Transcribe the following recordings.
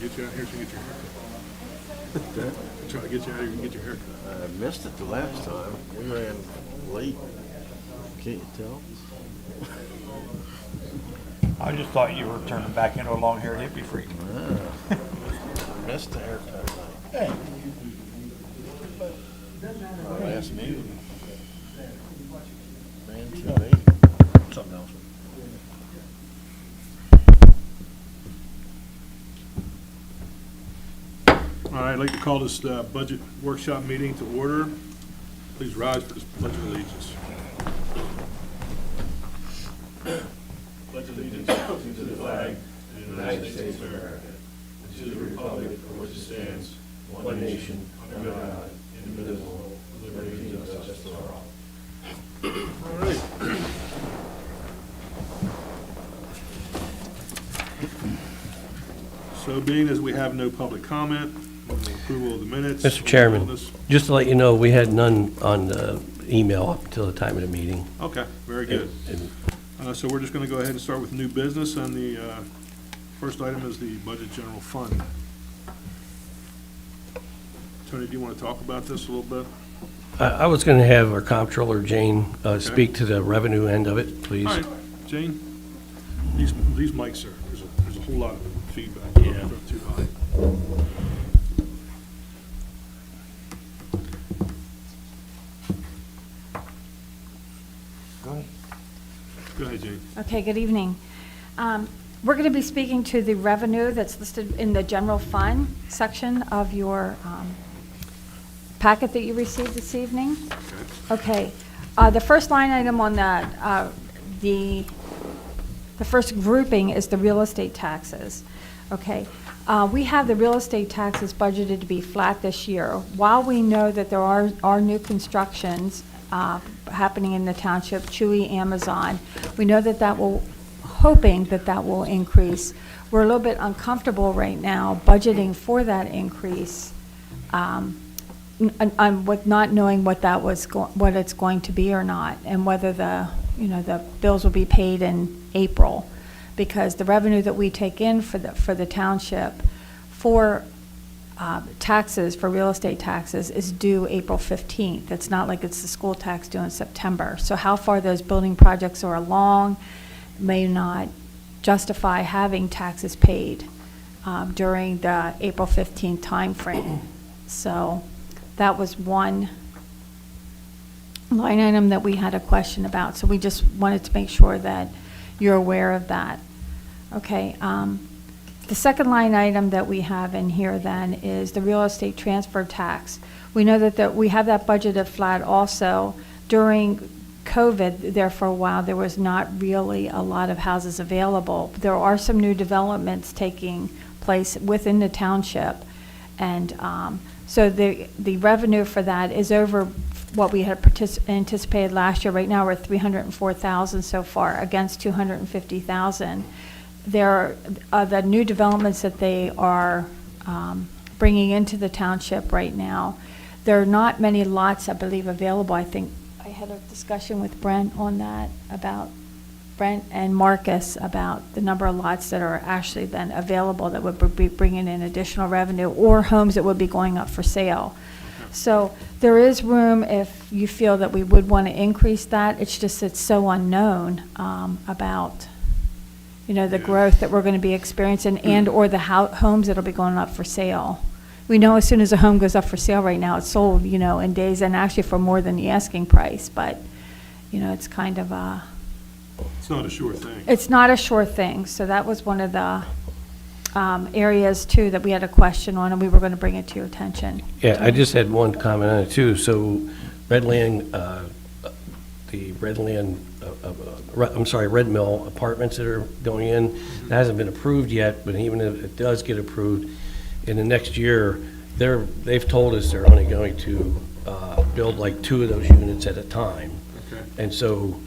get you out here so you get your haircut. I'm trying to get you out here and get your haircut. I missed it the last time. We ran late. Can't you tell? I just thought you were turning back into a long-haired hippie freak. I missed the haircut night. Hey. My last meeting. Ran too late. Something else. All right, I'd like to call this budget workshop meeting to order. Please rise for this pledge of allegiance. Pledge allegiance to the flag of the United States of America, and to the republic for which it stands, one nation, under God, indivisible, with liberty and justice for all. All right. So being as we have no public comment, approval of the minutes. Mr. Chairman, just to let you know, we had none on the email up until the time of the meeting. Okay, very good. So we're just going to go ahead and start with new business, and the first item is the budget general fund. Tony, do you want to talk about this a little bit? I was going to have our comptroller, Jane, speak to the revenue end of it, please. All right, Jane, these mics are, there's a whole lot of feedback. Yeah. Too high. Go ahead, Jane. Okay, good evening. We're going to be speaking to the revenue that's listed in the general fund section of your packet that you received this evening. Okay. The first line item on that, the first grouping is the real estate taxes. Okay. We have the real estate taxes budgeted to be flat this year. While we know that there are new constructions happening in the township, Chewy, Amazon, we know that hoping that will increase. We're a little bit uncomfortable right now budgeting for that increase, with not knowing what it's going to be or not, and whether the bills will be paid in April, because the revenue that we take in for the township for taxes, for real estate taxes, is due April 15th. It's not like it's the school tax due in September. So how far those building projects are along may not justify having taxes paid during the April 15th timeframe. So that was one line item that we had a question about. So we just wanted to make sure that you're aware of that. Okay. The second line item that we have in here then is the real estate transfer tax. We know that we have that budgeted flat also. During COVID, there for a while, there was not really a lot of houses available. There are some new developments taking place within the township. And so the revenue for that is over what we had anticipated last year. Right now, we're at $304,000 so far against $250,000. There are the new developments that they are bringing into the township right now. There are not many lots, I believe, available. I think I had a discussion with Brent on that, about Brent and Marcus, about the number of lots that are actually then available that would be bringing in additional revenue, or homes that would be going up for sale. So there is room if you feel that we would want to increase that. It's just it's so unknown about the growth that we're going to be experiencing, and or the homes that'll be going up for sale. We know as soon as a home goes up for sale right now, it's sold, in days, and actually for more than the asking price. But, it's kind of It's not a sure thing. It's not a sure thing. So that was one of the areas, too, that we had a question on, and we were going to bring it to your attention. Yeah, I just had one comment on it, too. So Redland, the Redland, Red Mill apartments that are going in, it hasn't been approved yet, but even if it does get approved, in the next year, they've told us they're only going to build like 2 of those units at a time. Okay. And so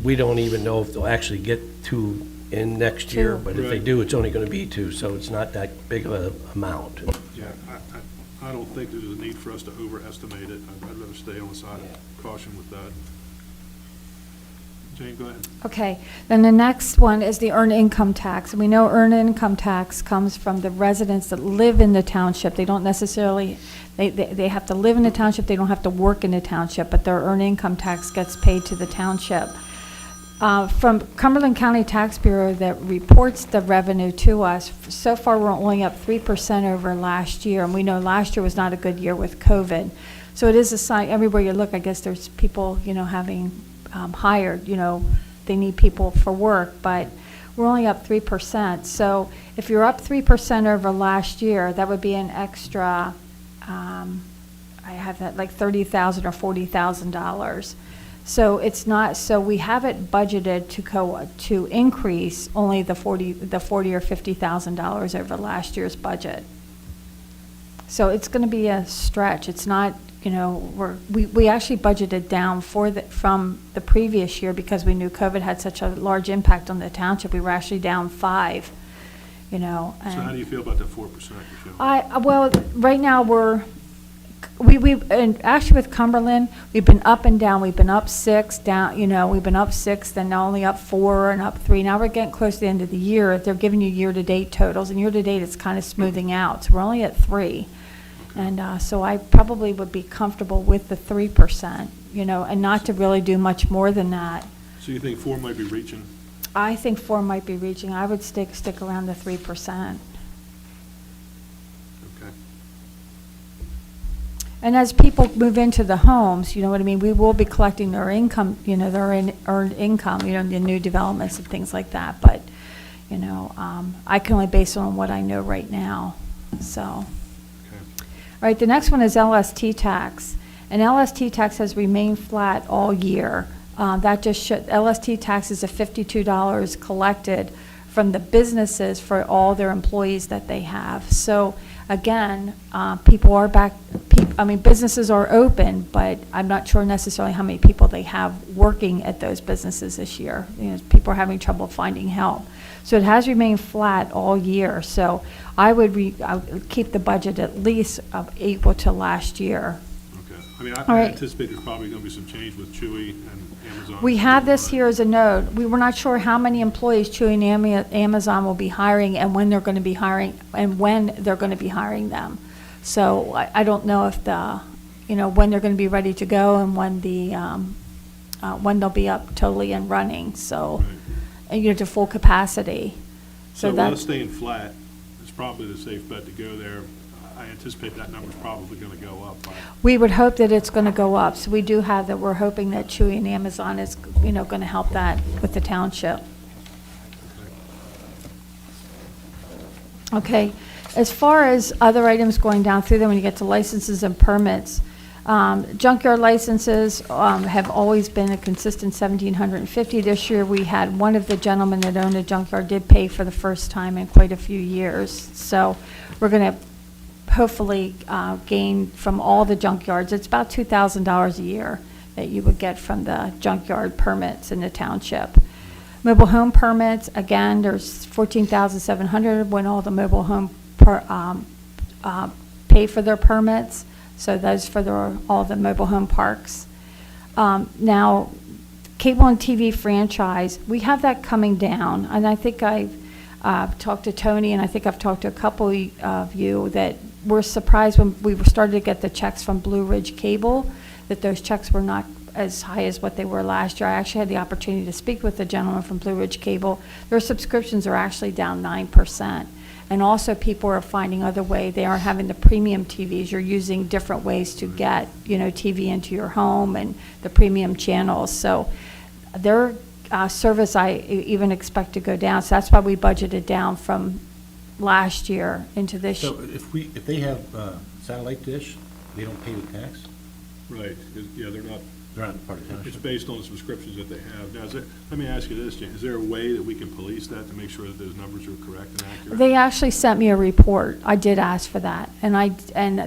we don't even know if they'll actually get 2 in next year, but if they Right. do, it's only going to be 2, so it's not that big of an amount. Yeah, I don't think there's a need for us to overestimate it. I'd rather stay on the side of caution with that. Jane, go ahead. Okay, then the next one is the earned income tax. And we know earned income tax comes from the residents that live in the township. They don't necessarily, they have to live in the township, they don't have to work in the township, but their earned income tax gets paid to the township. From Cumberland County Tax Bureau that reports the revenue to us, so far we're only up 3% over last year, and we know last year was not a good year with COVID. So it is a sign, everywhere you look, I guess there's people, having hired, they need people for work, but we're only up 3%. So if you're up 3% over last year, that would be an extra, I have that like $30,000 or $40,000. So it's not, so we have it budgeted to increase only the $40,000 or $50,000 over last year's budget. So it's going to be a stretch. It's not, we actually budgeted down from the previous year because we knew COVID had such a large impact on the township. We were actually down 5%, So how do you feel about that 4%, Michelle? Well, right now and actually with Cumberland, we've been up and down. We've been up 6, down, we've been up 6, then now only up 4 and up 3. Now we're getting close to the end of the year. They're giving you year-to-date totals, and year-to-date it's kind of smoothing out. So we're only at 3. And so I probably would be comfortable with the 3%, and not to really do much more than that. So you think 4 might be reaching? I think 4 might be reaching. I would stick around the 3%. Okay. And as people move into the homes, you know what I mean, we will be collecting their income, their earned income, the new developments and things like that. But, I can only base it on what I know right now, so. All right, the next one is LST tax. And LST tax has remained flat all year. That just should, LST tax is a $52 collected from the businesses for all their employees that they have. So again, people are back, businesses are open, but I'm not sure necessarily how many people they have working at those businesses this year. People are having trouble finding help. So it has remained flat all year. So I would keep the budget at least equal to last year. Okay. I anticipate there's probably going to be some change with Chewy and Amazon. We have this here as a note. We were not sure how many employees Chewy and Amazon will be hiring and when they're going to be hiring them. So I don't know if when they're going to be ready to go and when they'll be up totally and running. So. Right. And to full capacity. So with us staying flat, it's probably the safe bet to go there. I anticipate that number's probably going to go up. We would hope that it's going to go up. So we do have that. We're hoping that Chewy and Amazon is, going to help that with the township. Okay. As far as other items going down through them, when you get to licenses and permits, junkyard licenses have always been a consistent $1,750. This year we had one of the gentlemen that owned a junkyard did pay for the first time in quite a few years. So we're going to hopefully gain from all the junkyards. It's about $2,000 a year that you would get from the junkyard permits in the township. Mobile home permits, again, there's $14,700 when all the mobile home pay for their permits. So those for all the mobile home parks. Now, cable and TV franchise, we have that coming down. And I think I've talked to Tony, and I think I've talked to a couple of you that were surprised when we started to get the checks from Blue Ridge Cable, that those checks were not as high as what they were last year. I actually had the opportunity to speak with the gentleman from Blue Ridge Cable. Their subscriptions are actually down 9%. And also people are finding other ways. They aren't having the premium TVs. You're using different ways to get, TV into your home and the premium channels. So their service I even expect to go down. So that's why we budgeted down from last year into this year. So if they have satellite dish, they don't pay the tax? Right. Yeah, they're not part of the It's township. based on the subscriptions that they have. Now, let me ask you this, Jane. Is there a way that we can police that to make sure that those numbers are correct and accurate? They actually sent me a report. I did ask for that, and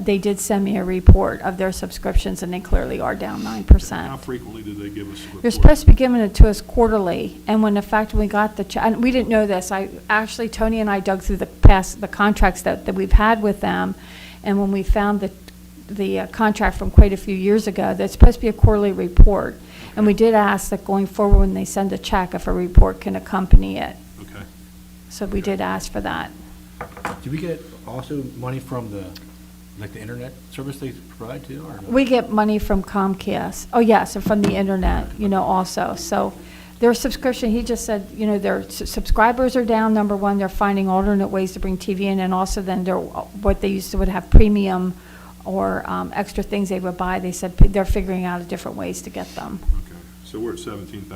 they did send me a report of their subscriptions, and they clearly are down 9%. How frequently do they give us a report? They're supposed to be giving it to us quarterly, and when we got the check, and we didn't know this. Tony and I dug through the contracts that we've had with them, and when we found the contract from quite a few years ago, that's supposed to be a quarterly report. And we did ask that going forward, when they send a check, if a report can accompany it. Okay. So we did ask for that. Do we get also money from the, like the internet service they provide too, or no? We get money from Comcast. Oh, yes, and from the internet, also. So their subscription, he just said, their subscribers are down, number one. They're finding alternate ways to bring TV in, and also then what they used to would have premium or extra things they would buy. They said they're figuring out different ways to get them. Okay, so we're at $17,000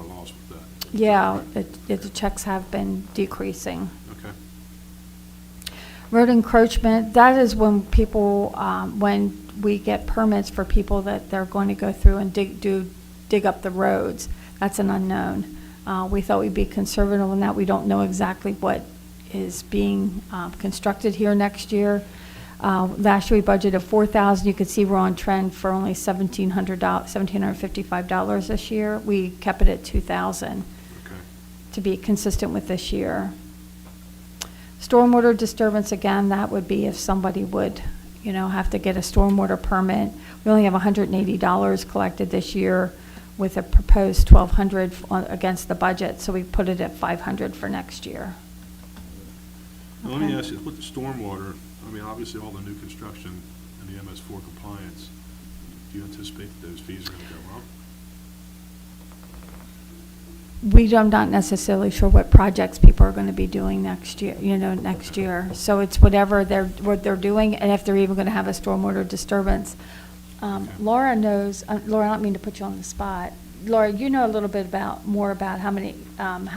loss with that. Yeah, the checks have been decreasing. Okay. Road encroachment, that is when people, when we get permits for people that they're going to go through and dig up the roads. That's an unknown. We thought we'd be conservative on that. We don't know exactly what is being constructed here next year. Last year we budgeted $4,000. You can see we're on trend for only $1,755 this year. We kept it at $2,000 Okay. to be consistent with this year. Stormwater disturbance, again, that would be if somebody would, have to get a stormwater permit. We only have $180 collected this year with a proposed $1,200 against the budget, so we put it at $500 for next year. Now, let me Okay. ask you, with the stormwater, obviously all the new construction and the MS4 compliance, do you anticipate that those fees are going to go up? I'm not necessarily sure what projects people are going to be doing next year, next year. So it's what they're doing, and if they're even going to have a stormwater disturbance. Laura knows, Laura, I don't mean to put you on the spot. Laura, you know a little bit more about how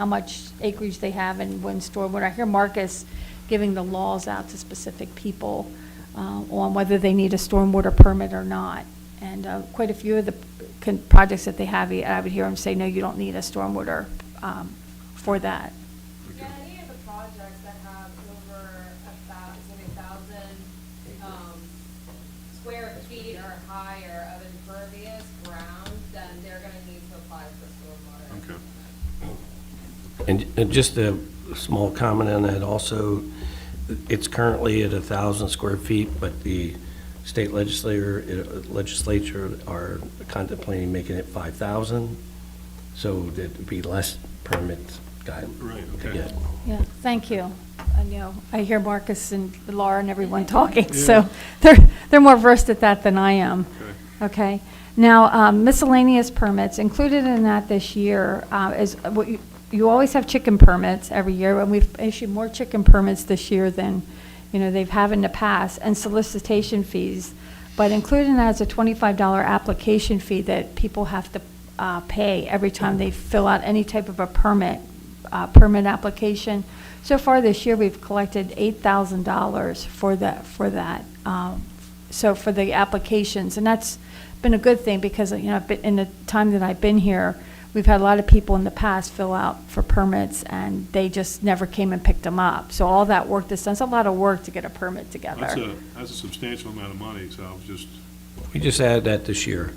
much acreage they have and when stormwater. I hear Marcus giving the laws out to specific people on whether they need a stormwater permit or not. And quite a few of the projects that they have, I would hear them say, no, you don't need a stormwater for that. Yeah, any of the projects that have over 1,000 square feet or higher of impervious ground, then they're gonna need to apply for stormwater. Okay. And just a small comment on that also, it's currently at 1,000 square feet, but the state legislature are contemplating making it 5,000, so there'd be less permits got Right, to okay. get. Yeah, thank you. I hear Marcus and Laura and everyone talking, Yeah. so they're more versed at that than I am. Okay. Okay. Now, miscellaneous permits, included in that this year is what you always have chicken permits every year, and we've issued more chicken permits this year than, they've had in the past, and solicitation fees. But included in that is a $25 application fee that people have to pay every time they fill out any type of a permit application. So far this year, we've collected $8,000 for that. So for the applications, and that's been a good thing because, in the time that I've been here, we've had a lot of people in the past fill out for permits and they just never came and picked them up. So all that work that's done, it's a lot of work to get a permit together. That's a substantial amount of money, so I was just, We just added that this year.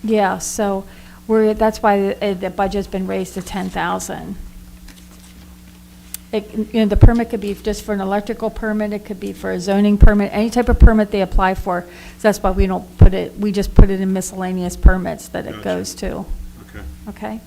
Yeah, so that's why the budget's been raised to $10,000. The permit could be just for an electrical permit, it could be for a zoning permit, any type of permit they apply for. So that's why we just put it in miscellaneous permits that it Gotcha. goes to. okay. Okay.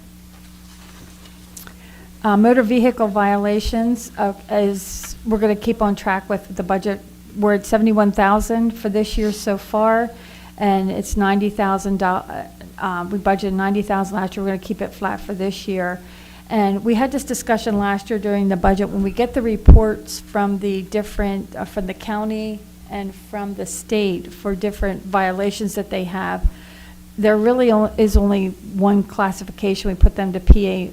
Motor vehicle violations we're going to keep on track with the budget. We're at 71,000 for this year so far, and it's $90,000. We budgeted $90,000 last year. We're going to keep it flat for this year. And we had this discussion last year during the budget. When we get the reports from the different, from the county and from the state for different violations that they have, there really is only one classification. We put them to PA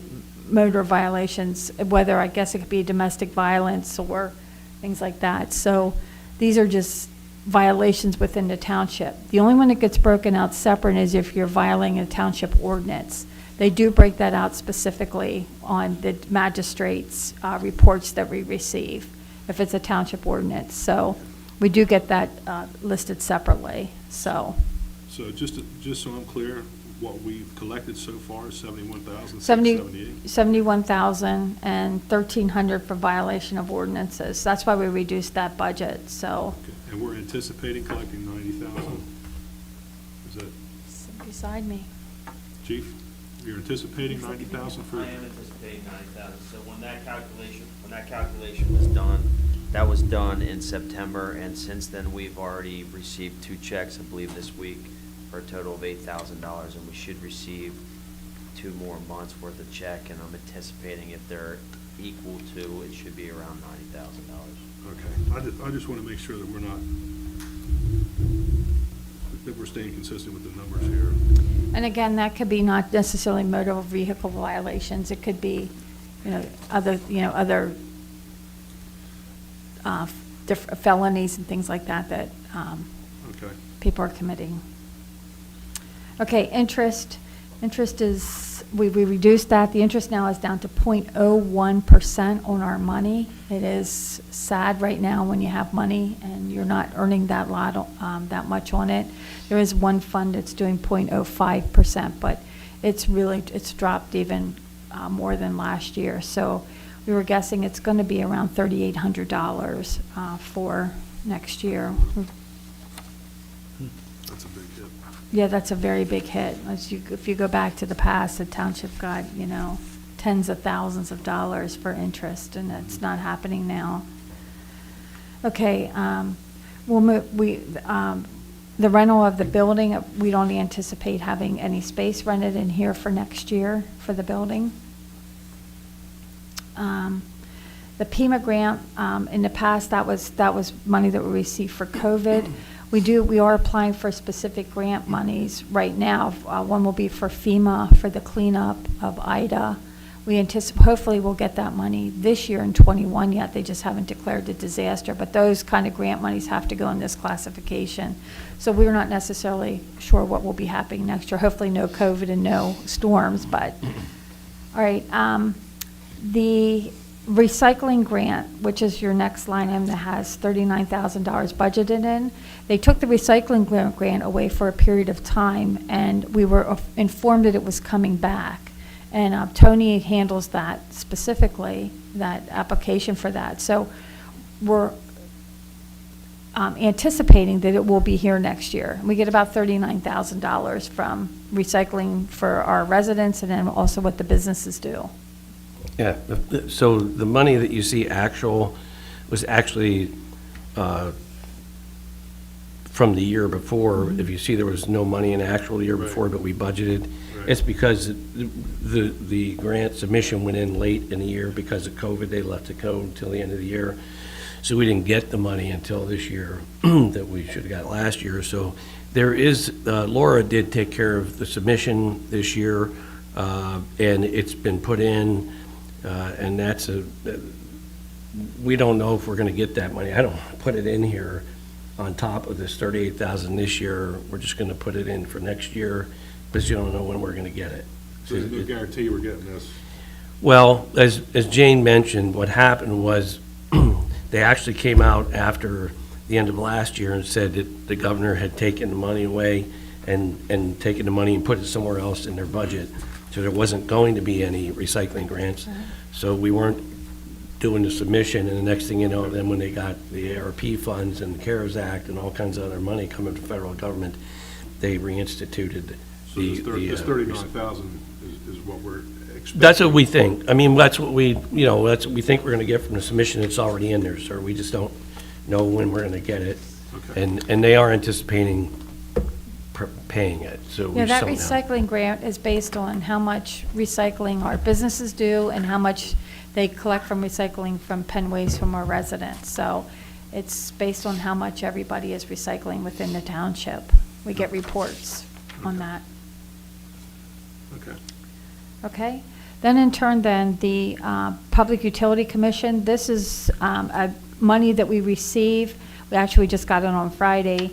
motor violations, whether I guess it could be domestic violence or things like that. So these are just violations within the township. The only one that gets broken out separate is if you're violating a township ordinance. They do break that out specifically on the magistrate's reports that we receive, if it's a township ordinance. So we do get that listed separately, so. So just so I'm clear, what we've collected so far is $71,678? 71,000 and 1,300 for violation of ordinances. That's why we reduced that budget, so. Okay. And we're anticipating collecting $90,000? Is that Beside me. Chief, you're anticipating 90,000 for? I am anticipating 90,000. So when that calculation was done, that was done in September, and since then, we've already received 2 checks, I believe, this week, for a total of $8,000, and we should receive 2 more months worth of check, and I'm anticipating if they're equal to, it should be around $90,000. Okay, I just want to make sure that we're staying consistent with the numbers here. And again, that could be not necessarily motor vehicle violations. It could be, other different felonies and things like that that Okay. people are committing. Okay, interest. Interest is, we reduced that. The interest now is down to 0.01% on our money. It is sad right now when you have money and you're not earning that that much on it. There is one fund that's doing 0.05%, but it's dropped even more than last year. So we were guessing it's going to be around $3,800 for next year. That's a big hit. Yeah, that's a very big hit. If you go back to the past, the township got, tens of thousands of dollars for interest, and that's not happening now. Okay, we'll move, the rental of the building, we don't anticipate having any space rented in here for next year for the building. The PEMA grant, in the past, that was money that we received for COVID. We are applying for specific grant monies right now. One will be for FEMA for the cleanup of Ida. We anticipate, hopefully we'll get that money this year in 21 yet. They just haven't declared the disaster, but those kind of grant monies have to go in this classification. So we're not necessarily sure what will be happening next year. Hopefully no COVID and no storms, but, all right. The recycling grant, which is your next line item that has $39,000 budgeted in, they took the recycling grant away for a period of time, and we were informed that it was coming back. And Tony handles that specifically, that application for that. So we're anticipating that it will be here next year. We get about $39,000 from recycling for our residents and then also what the businesses do. Yeah, so the money that you see actual was actually from the year before. If you see there was no money in actual the year before, but we budgeted, it's because the grant submission went in late in the year because of COVID. They left it go until the end of the year. So we didn't get the money until this year that we should have got last year. So there is, Laura did take care of the submission this year, and it's been put in. And that's we don't know if we're going to get that money. I don't put it in here on top of this $38,000 this year. We're just going to put it in for next year, because you don't know when we're going to get it. So there's no guarantee we're getting this? Well, as Jane mentioned, what happened was they actually came out after the end of last year and said that the governor had taken the money away and taken the money and put it somewhere else in their budget. So there wasn't going to be any recycling grants. So we weren't doing the submission, and the next thing you know, then when they got the ARP funds and the CARES Act and all kinds of other money coming from the federal government, they reinstituted So this 39,000 is what we're expecting? That's what we think. I mean, that's what we think we're going to get from the submission that's already in there, sir. We just don't know when we're going to get it. Okay. And they are anticipating paying it, so we Yeah, just that don't know. recycling grant is based on how much recycling our businesses do and how much they collect from recycling from pen waste from our residents. So it's based on how much everybody is recycling within the township. We get reports on that. Okay. Okay? Then in turn, the Public Utility Commission, this is money that we receive. We actually just got it on Friday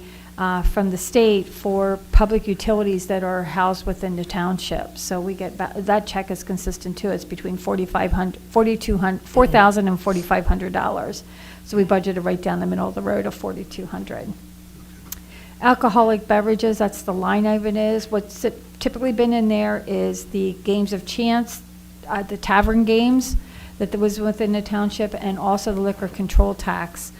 from the state for public utilities that are housed within the township. So we get, that check is consistent too. It's between $4,000 and $4,500. So we budgeted right down the middle of the road of $4,200. Alcoholic beverages, that's the line item is. What's typically been in there is the games of chance, the tavern games that was within the township, and also the liquor control tax.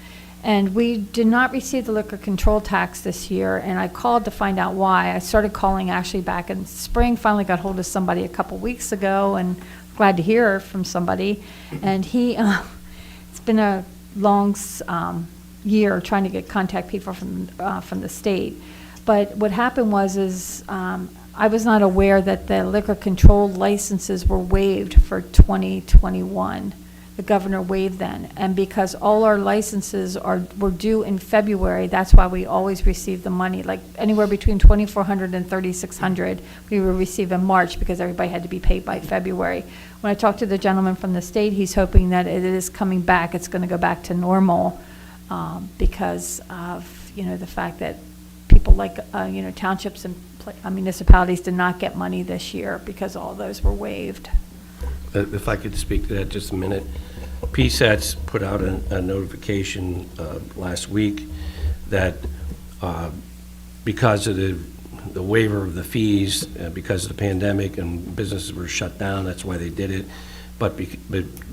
And we did not receive the liquor control tax this year, and I called to find out why. I started calling actually back in spring, finally got hold of somebody a couple weeks ago, and glad to hear from somebody. And it's been a long year trying to contact people from the state. But what happened was I was not aware that the liquor control licenses were waived for 2021. The governor waived them, and because all our licenses were due in February, that's why we always receive the money, like anywhere between $2,400 and $3,600 we will receive in March, because everybody had to be paid by February. When I talked to the gentleman from the state, he's hoping that it is coming back, it's going to go back to normal, because of the fact that people like townships and municipalities did not get money this year because all those were waived. If I could speak to that just a minute. PSAT's put out a notification last week that because of the waiver of the fees, because of the pandemic and businesses were shut down, that's why they did it. But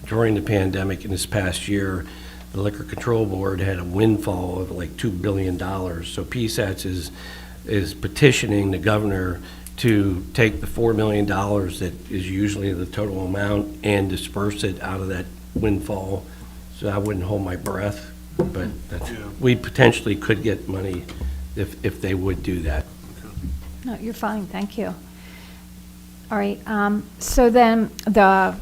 during the pandemic in this past year, the Liquor Control Board had a windfall of like $2 billion. So PSAT's is petitioning the governor to take the $4 million that is usually the total amount and disperse it out of that windfall. So I wouldn't hold my breath, but we potentially could get money if they would do that. No, you're fine, thank you. All right, so then the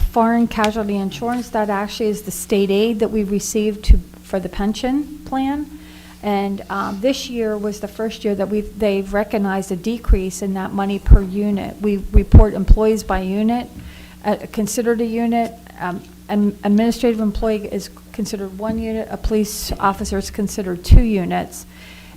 foreign casualty insurance, that actually is the state aid that we received for the pension plan. And this year was the first year that they've recognized a decrease in that money per unit. We report employees by unit, considered a unit. An administrative employee is considered 1 unit. A police officer is considered 2 units.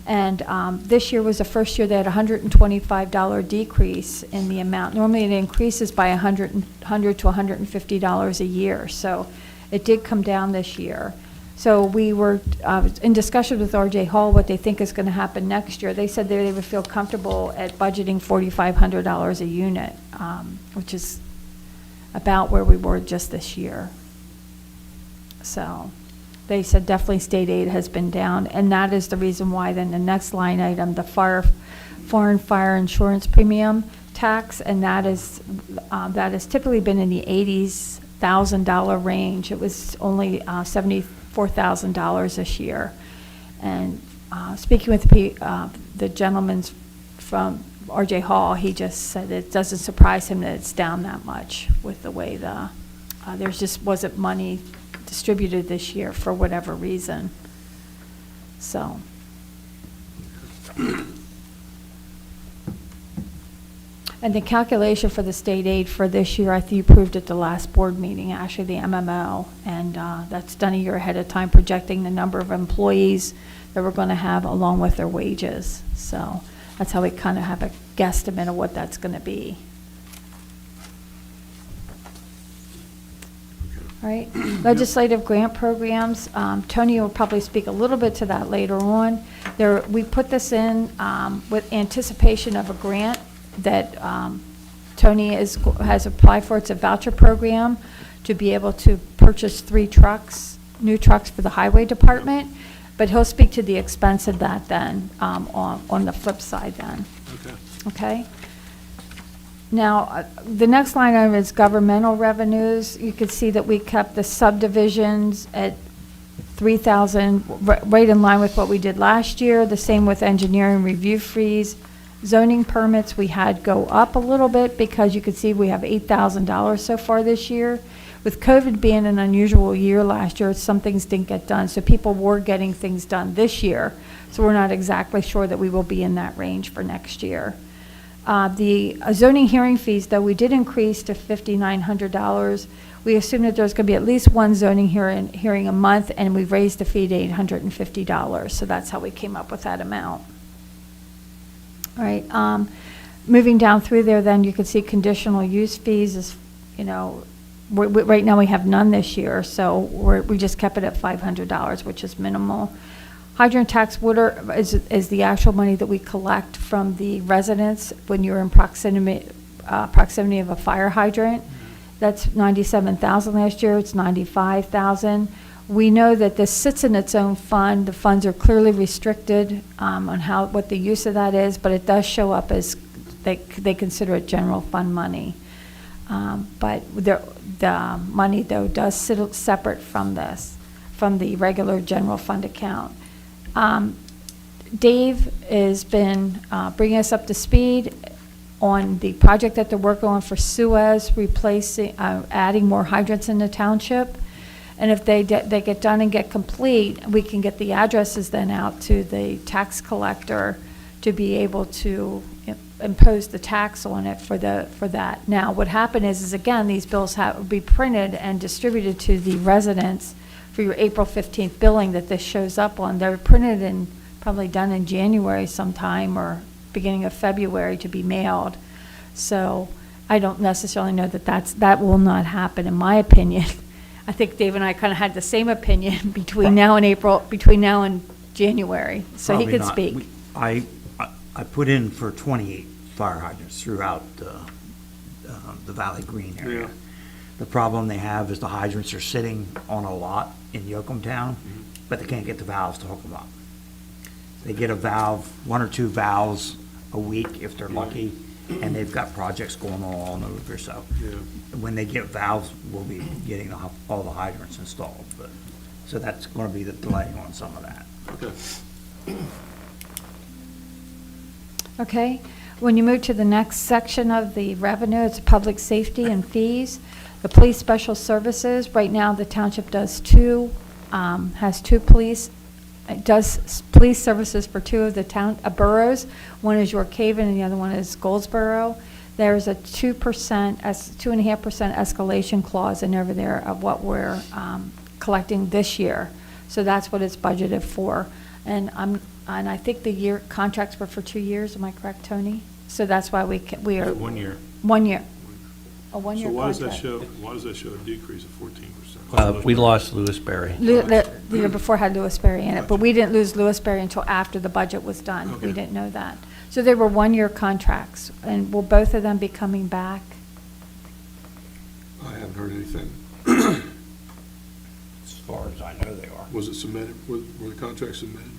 And this year was the first year they had a $125 decrease in the amount. Normally it increases by $100 to $150 a year. So it did come down this year. So we were in discussion with RJ Hall what they think is going to happen next year. They said they would feel comfortable at budgeting $4,500 a unit, which is about where we were just this year. So they said definitely state aid has been down, and that is the reason why then the next line item, the foreign fire insurance premium tax, and that has typically been in the $80,000 range. It was only $74,000 this year. And speaking with the gentleman from RJ Hall, he just said it doesn't surprise him that it's down that much with the way there just wasn't money distributed this year for whatever reason. So. And the calculation for the state aid for this year, I think you approved at the last board meeting, actually the MMO, and that's done a year ahead of time, projecting the number of employees that we're going to have along with their wages. So that's how we kind of have a guesstimate of what that's going to be. All right, legislative grant programs. Tony will probably speak a little bit to that later on. We put this in with anticipation of a grant that Tony has applied for. It's a voucher program to be able to purchase 3 trucks, new trucks for the highway department. But he'll speak to the expense of that then on the flip side then. Okay. Now, the next line item is governmental revenues. You can see that we kept the subdivisions at 3,000, right in line with what we did last year. The same with engineering review fees. Zoning permits we had go up a little bit because you can see we have $8,000 so far this year. With COVID being an unusual year last year, some things didn't get done. So people were getting things done this year. So we're not exactly sure that we will be in that range for next year. The zoning hearing fees, though, we did increase to $5,900. We assume that there's going to be at least one zoning hearing a month, and we've raised the fee to $850. So that's how we came up with that amount. All right. Moving down through there, then you can see conditional use fees is, right now we have none this year, so we just kept it at $500, which is minimal. Hydrant tax water is the actual money that we collect from the residents when you're in proximity of a fire hydrant. That's $97,000 last year. It's $95,000. We know that this sits in its own fund. The funds are clearly restricted on what the use of that is, but it does show up as they consider it general fund money. But the money, though, does sit separate from this, from the regular general fund account. Dave has been bringing us up to speed on the project that they're working on for Suez, adding more hydrants in the township. And if they get done and get complete, we can get the addresses then out to the tax collector to be able to impose the tax on it for that. Now, what happened is again, these bills will be printed and distributed to the residents for your April 15th billing that this shows up on. They're printed and probably done in January sometime or beginning of February to be mailed. So I don't necessarily know that will not happen, in my opinion. I think Dave and I kind of had the same opinion between now and January, so he Probably could not. speak. I put in for 28 fire hydrants throughout the Valley Green area. Yeah. The problem they have is the hydrants are sitting on a lot in Yoakum Town, but they can't get the valves to hook them up. They get a valve, 1 or 2 valves a week if they're lucky, and they've got projects going on all over, so. Yeah. When they get valves, we'll be getting all the hydrants installed, but, so that's gonna be the delay on some of that. Okay. Okay, when you move to the next section of the revenue, it's public safety and fees. The police special services, right now the township has 2 police. It does police services for 2 of the boroughs. One is York Haven and the other one is Goldsboro. There's a 2.5% escalation clause in over there of what we're collecting this year. So that's what it's budgeted for. And I think the contracts were for 2 years. Am I correct, Tony? So that's why we are 1 year. 1 year. A 1 year So contract. why does that show a decrease of 14%? We lost Lewisberry. The year before had Lewisberry in it, but we didn't lose Lewisberry until after the budget was done. We Okay. didn't know that. So they were 1 year contracts, and will both of them be coming back? I haven't heard anything. As far as I know, they are. Was it submitted, were the contracts submitted?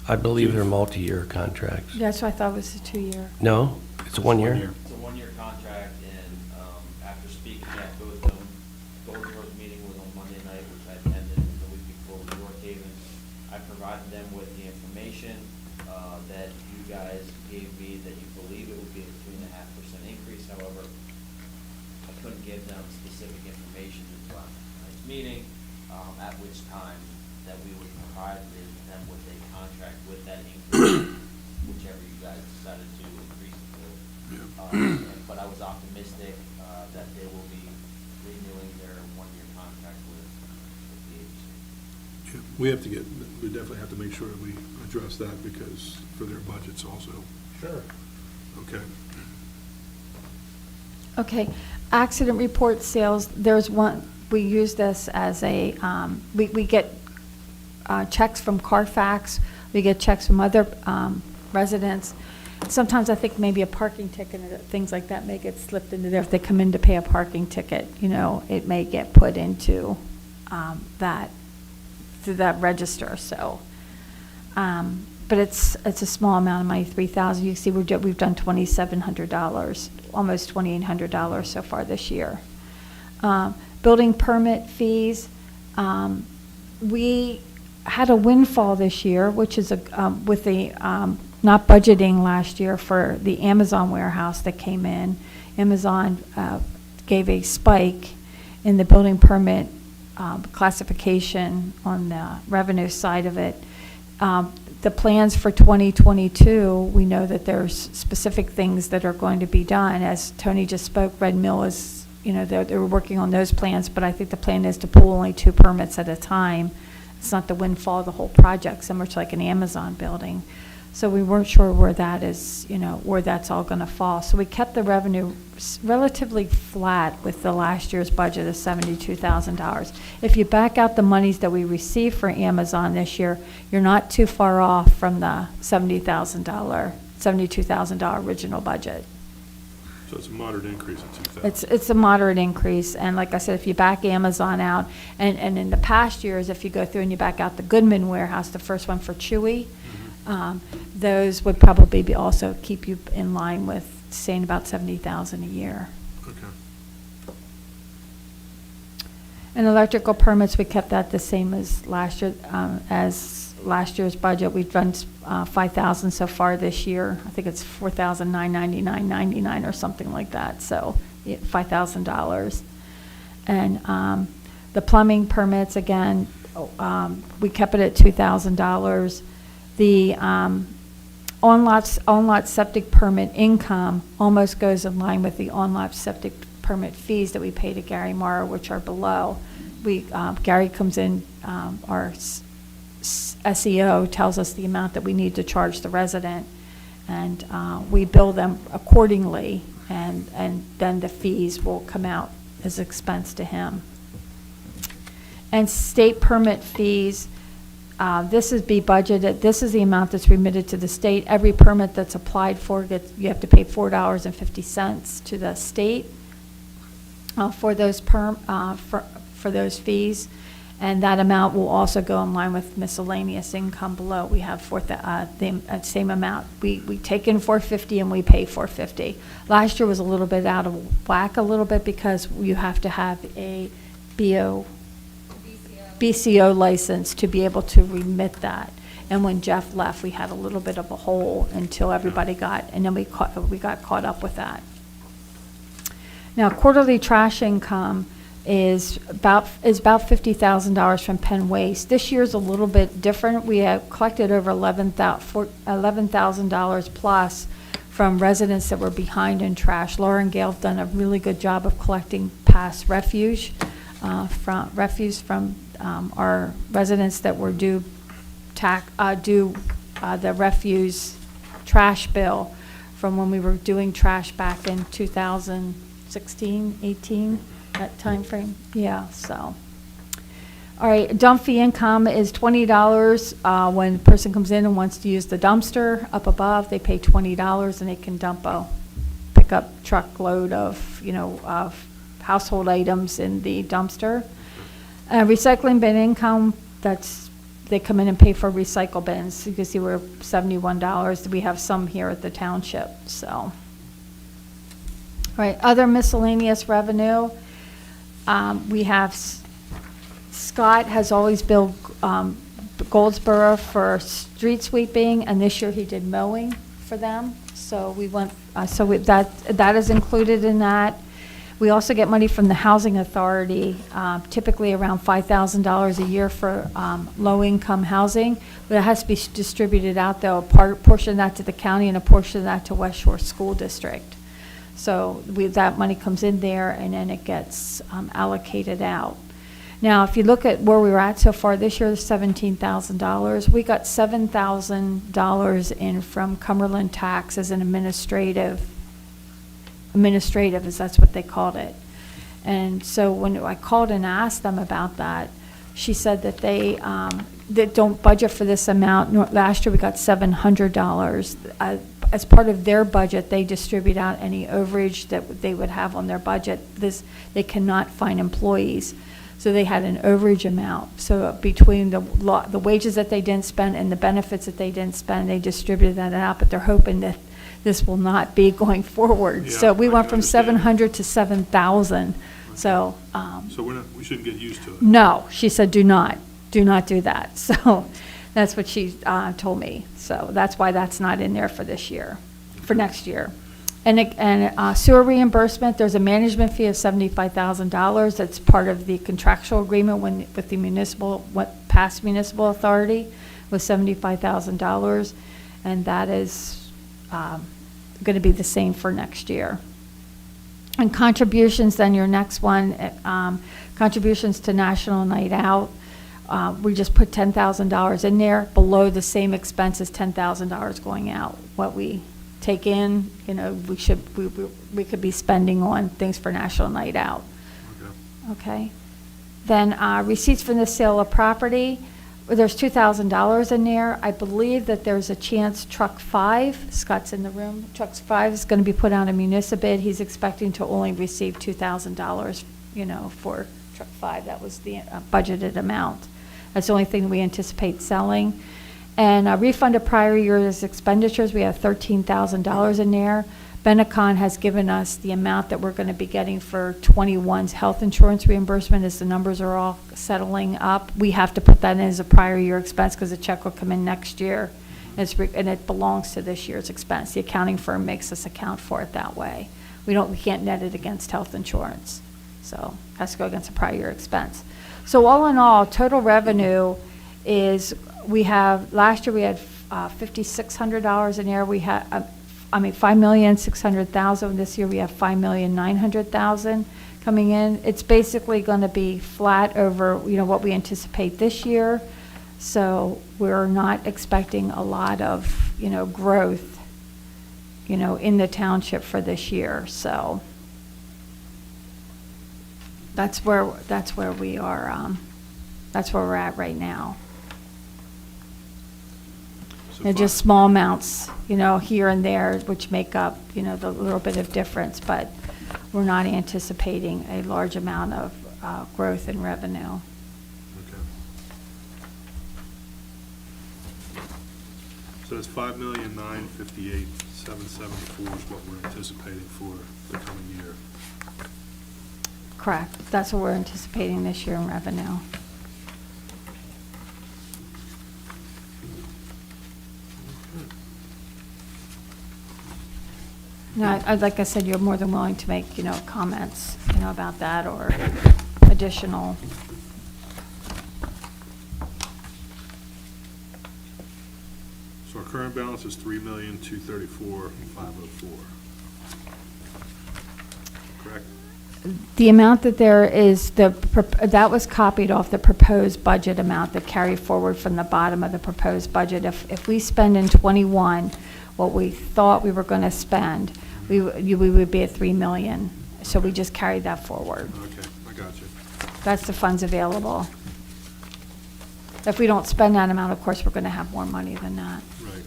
I believe they're multi-year contracts. That's what I thought was a 2 year. No, it's 1 year? It's a 1 year contract, and after speaking at both of them, Goldsboro's meeting was on Monday night, which I attended the week before with York Haven. I provided them with the information that you guys gave me, that you believe it would be a 2.5% increase. However, I couldn't give them specific information until after tonight's meeting, at which time that we would provide them with a contract with that increase, whichever you guys decided to increase it to. But I was optimistic that they will be renewing their 1 year contract with the agency. Yeah, we definitely have to make sure that we address that because for their budgets also. Sure. Okay. Okay, accident report sales, there's one, we use this as a, we get checks from Carfax, we get checks from other residents. Sometimes I think maybe a parking ticket or things like that may get slipped into there. If they come in to pay a parking ticket, it may get put into through that register, so. But it's a small amount of money, $3,000. You can see we've done $2,700, almost $2,800 so far this year. Building permit fees, we had a windfall this year, which is with the not budgeting last year for the Amazon warehouse that came in. Amazon gave a spike in the building permit classification on the revenue side of it. The plans for 2022, we know that there's specific things that are going to be done. As Tony just spoke, Red Mill is, they're working on those plans, but I think the plan is to pull only 2 permits at a time. It's not the windfall of the whole project, so much like an Amazon building. So we weren't sure where that is, where that's all going to fall. So we kept the revenue relatively flat with the last year's budget of $72,000. If you back out the monies that we received for Amazon this year, you're not too far off from the $72,000 original budget. So So it's a moderate increase of 2,000. It's a moderate increase, and like I said, if you back Amazon out, and in the past years, if you go through and you back out the Goodman warehouse, the first one for Chewy, those would probably be also keep you in line with saying about 70,000 a year. Okay. And electrical permits, we kept that the same as last year, as last year's budget. We've done 5,000 so far this year. I think it's 4,999.99 or something like that. So $5,000. And the plumbing permits, again, we kept it at $2,000. The on-lot septic permit income almost goes in line with the on-lot septic permit fees that we pay to Gary Morrow, which are below. Gary comes in, our SEO tells us the amount that we need to charge the resident, and we bill them accordingly, and then the fees will come out as expense to him. And state permit fees, this is be budgeted. This is the amount that's remitted to the state. Every permit that's applied for, you have to pay $4.50 to the state for those for those fees, and that amount will also go in line with miscellaneous income below. We have the same amount. We take in $450 and we pay $450. Last year was a little bit out of whack, a little bit, because you have to have a BCO license to be able to remit that. And when Jeff left, we had a little bit of a hole until everybody got, and then we got caught up with that. Now, quarterly trash income is about $50,000 from Penn Waste. This year's a little bit different. We have collected over $11,000 plus from residents that were behind in trash. Laura and Gail have done a really good job of collecting past refuse from our residents that were due the refuse trash bill from when we were doing trash back in 2016, 18, that time frame. Yeah, so. All right, dump fee income is $20 when a person comes in and wants to use the dumpster. Up above, they pay $20 and they can dump a pickup truckload of, of household items in the dumpster. Recycling bin income, they come in and pay for recycle bins. You can see we're $71. We have some here at the township, so. All right, other miscellaneous revenue. We have, Scott has always billed Goldsboro for street sweeping, and this year he did mowing for them. So we went, that is included in that. We also get money from the Housing Authority, typically around $5,000 a year for low-income housing, but it has to be distributed out, though, a portion of that to the county and a portion of that to West Shore School District. So that money comes in there, and then it gets allocated out. Now, if you look at where we were at so far this year, $17,000. We got $7,000 in from Cumberland Tax as an administrative, as that's what they called it. And so when I called and asked them about that, she said that they don't budget for this amount. Last year we got $700. As part of their budget, they distribute out any overage that they would have on their budget. They cannot find employees. So they had an overage amount. So between the wages that they didn't spend and the benefits that they didn't spend, they distributed that out, but they're hoping that this will not be going forward. Yeah, so we went from understand. 700 to 7,000. So we shouldn't get used to it. no, she said, do not do that. So that's what she told me. So that's why that's not in there for this year, for next year. And sewer reimbursement, there's a management fee of $75,000. That's part of the contractual agreement with the past municipal authority was $75,000, and that is going to be the same for next year. And contributions, then your next one, contributions to National Night Out. We just put $10,000 in there, below the same expenses, $10,000 going out. What we take in, we could be spending on things for National Night Out. Okay. Then receipts from the sale of property. there's $2,000 in there. I believe that there's a chance Truck 5, Scott's in the room, Truck 5 is going to be put on a municipal bid. He's expecting to only receive $2,000, for Truck 5. That was the budgeted amount. That's the only thing we anticipate selling. And a refund of prior year's expenditures, we have $13,000 in there. Benecon has given us the amount that we're going to be getting for 21's health insurance reimbursement as the numbers are all settling up. We have to put that in as a prior year expense because the check will come in next year. And it belongs to this year's expense. The accounting firm makes us account for it that way. We can't net it against health insurance. So it has to go against a prior year expense. So all in all, total revenue is, last year we had $5,600 in there. We had, $5,600,000. This year we have $5,900,000 coming in. It's basically going to be flat over, what we anticipate this year. So we're not expecting a lot of, growth, in the township for this year. So that's where we are. That's where we're at right now. Just small amounts, here and there, which make up, the little bit of difference, but we're not anticipating a large amount of growth in revenue. Okay. So it's $5,958,774 is what we're anticipating for the coming year. Correct. That's what we're anticipating this year in revenue. Now, like I said, you're more than willing to make, comments, about that or additional. So our current balance is $3,234,504. Correct? The amount that there is, that was copied off the proposed budget amount that carried forward from the bottom of the proposed budget. If we spend in '21 what we thought we were going to spend, we would be at $3 million. So we just carried that forward. Okay, I got you. That's the funds available. If we don't spend that amount, of course, we're going to have more money than that. Right.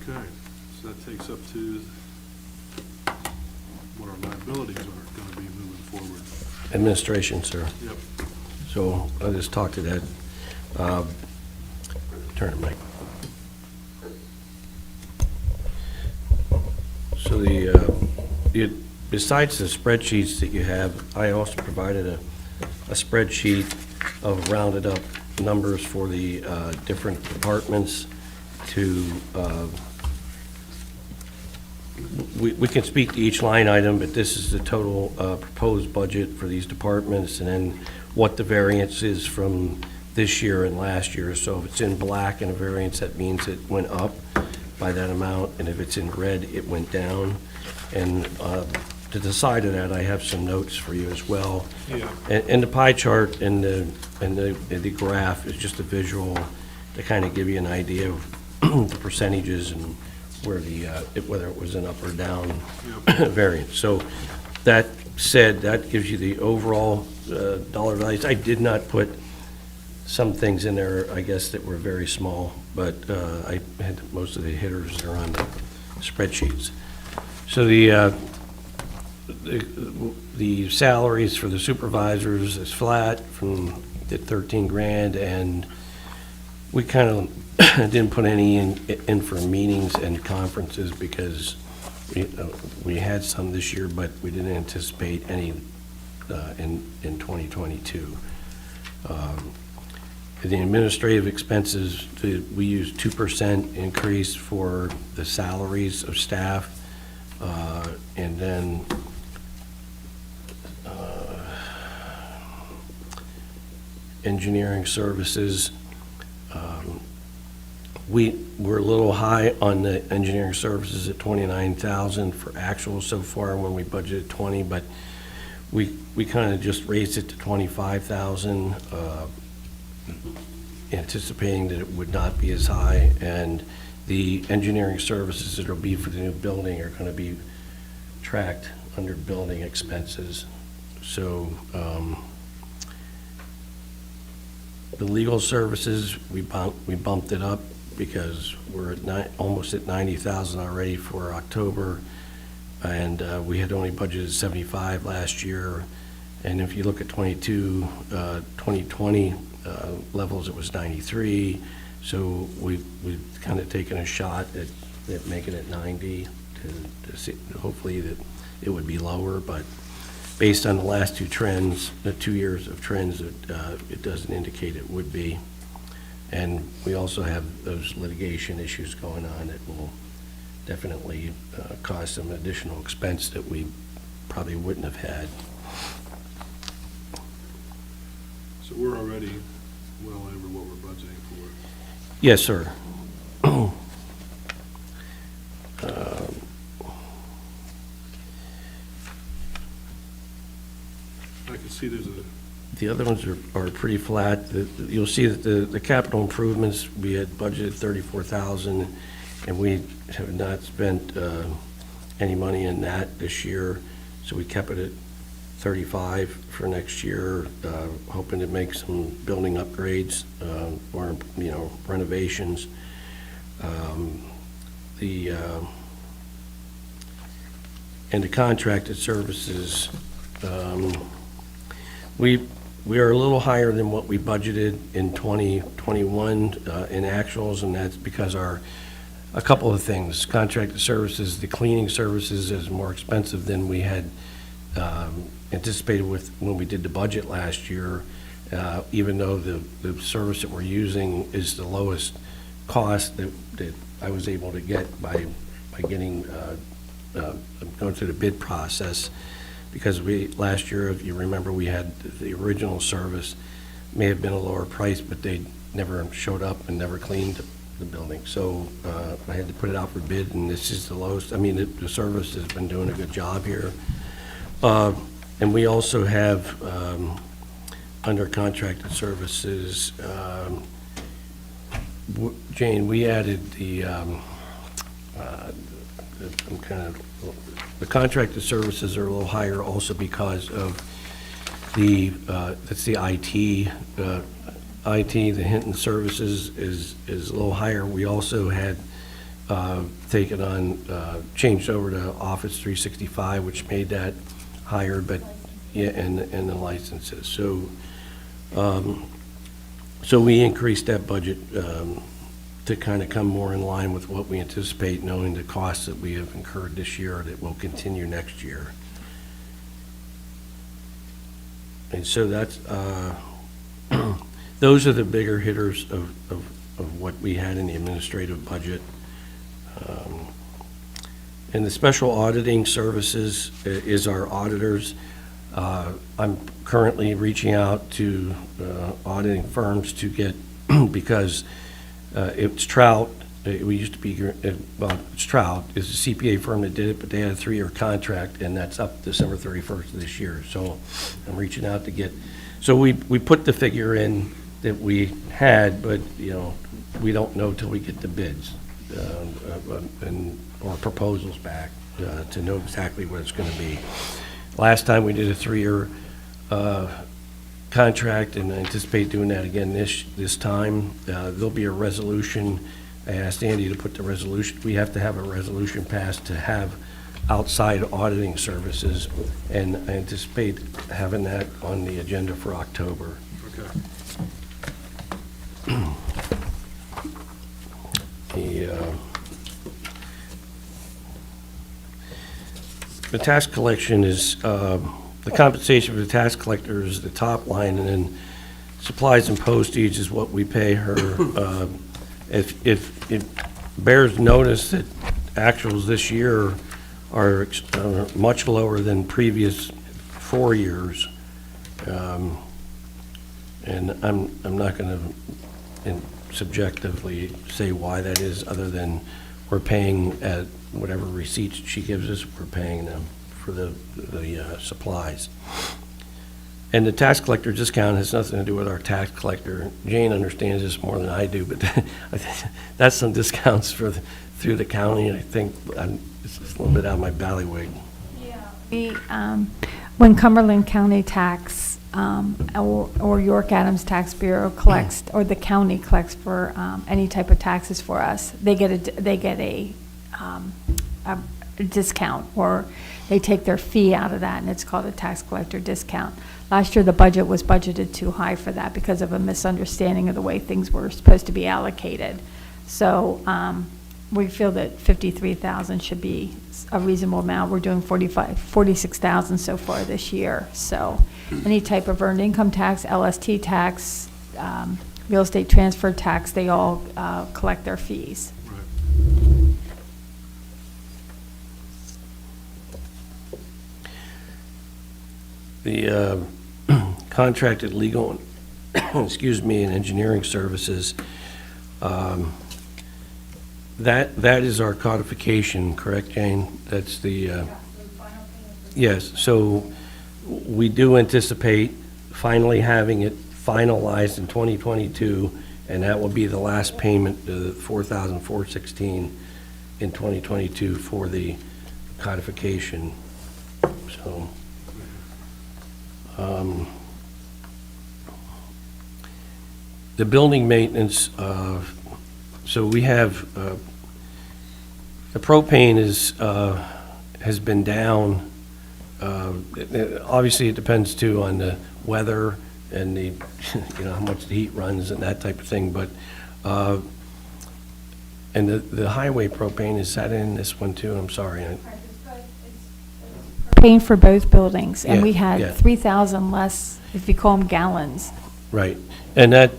Okay, so that takes up to what our liabilities are going to be moving forward. Administration, sir. Yep. So I'll just talk to that. Turn it, Mike. So besides the spreadsheets that you have, I also provided a spreadsheet of rounded up numbers for the different departments to, we can speak to each line item, but this is the total proposed budget for these departments, and then what the variance is from this year and last year. So if it's in black and a variance, that means it went up by that amount, and if it's in red, it went down. And to the side of that, I have some notes for you as well. Yeah. And the pie chart and the graph is just a visual to kind of give you an idea of the percentages and where whether it was an up or down variance. So that said, that gives you the overall dollar values. I did not put some things in there, I guess, that were very small, but I had most of the hitters that are on the spreadsheets. So the salaries for the supervisors is flat from the 13 grand, and we kind of didn't put any in for meetings and conferences because we had some this year, but we didn't anticipate any in 2022. The administrative expenses, we used 2% increase for the salaries of staff, and then engineering services. We're a little high on the engineering services at 29,000 for actual so far when we budgeted 20, but we kind of just raised it to 25,000, anticipating that it would not be as high, and the engineering services that will be for the new building are going to be tracked under building expenses. So, the legal services, we bumped it up because we're at almost at 90,000 already for October, and we had only budgeted 75 last year. And if you look at 2020 levels, it was 93. So we've kind of taken a shot at making it 90 to see, hopefully that it would be lower, but based on the last two trends, the 2 years of trends, it doesn't indicate it would be. And we also have those litigation issues going on that will definitely cause some additional expense that we probably wouldn't have had. So we're already well over what we're budgeting for. Yes, sir. I can see there's a, The other ones are pretty flat. You'll see that the capital improvements, we had budgeted 34,000, and we have not spent any money in that this year, so we kept it at 35 for next year, hoping to make some building upgrades or, renovations. And the contracted services, we are a little higher than what we budgeted in 2021 in actuals, and that's because a couple of things. Contracted services, the cleaning services is more expensive than we had anticipated when we did the budget last year, even though the service that we're using is the lowest cost that I was able to get by getting going through the bid process. Because last year, if you remember, we had the original service, may have been a lower price, but they never showed up and never cleaned the building. So I had to put it out for bid, and this is the lowest. I mean, the service has been doing a good job here. And we also have, under contracted services, Jane, we added the contracted services are a little higher also because of that's the IT. The Hinton Services is a little higher. We also had taken on, changed over to Office 365, which made that higher, but yeah, and the licenses. So, so we increased that budget to kind of come more in line with what we anticipate, knowing the costs that we have incurred this year that will continue next year. And so that's, those are the bigger hitters of what we had in the administrative budget. And the special auditing services is our auditors. I'm currently reaching out to auditing firms to get, because it's Trout, we used to be, well, it's Trout, is a CPA firm that did it, but they had a 3-year contract, and that's up December 31st of this year. So I'm reaching out to get, so we put the figure in that we had, but, we don't know till we get the bids or proposals back to know exactly what it's going to be. Last time we did a 3-year contract, and I anticipate doing that again this time. There'll be a resolution. I asked Andy to put the resolution. We have to have a resolution passed to have outside auditing services, and I anticipate having that on the agenda for October. okay. The tax collection is, the compensation for the tax collector is the top line, and then supplies and postage is what we pay her. If it bears notice that actuals this year are much lower than previous 4 years. And I'm not going to subjectively say why that is, other than we're paying at whatever receipts she gives us, we're paying them for the supplies. And the tax collector discount has nothing to do with our tax collector. Jane understands this more than I do, but that's some discounts through the county, and I think it's a little bit out of my ballywig. Yeah, When Cumberland County Tax or York Adams Tax Bureau collects, or the county collects for any type of taxes for us, they get a discount, or they take their fee out of that, and it's called a tax collector discount. Last year, the budget was budgeted too high for that because of a misunderstanding of the way things were supposed to be allocated. So we feel that 53,000 should be a reasonable amount. We're doing 46,000 so far this year. So any type of earned income tax, LST tax, real estate transfer tax, they all collect their fees. The contracted legal, excuse me, and engineering services, that is our codification, correct, Jane? That's the, yes, so we do anticipate finally having it finalized in 2022, and that will be the last payment, the $4,416 in 2022 for the codification, so. The building maintenance, so we have, the propane has been down. Obviously, it depends too on the weather and the, how much the heat runs and that type of thing, but, and the highway propane, is that in this one too? I'm sorry. Paying for both buildings, and Yeah, we had yeah. 3,000 less, if you call them gallons. Right, and that,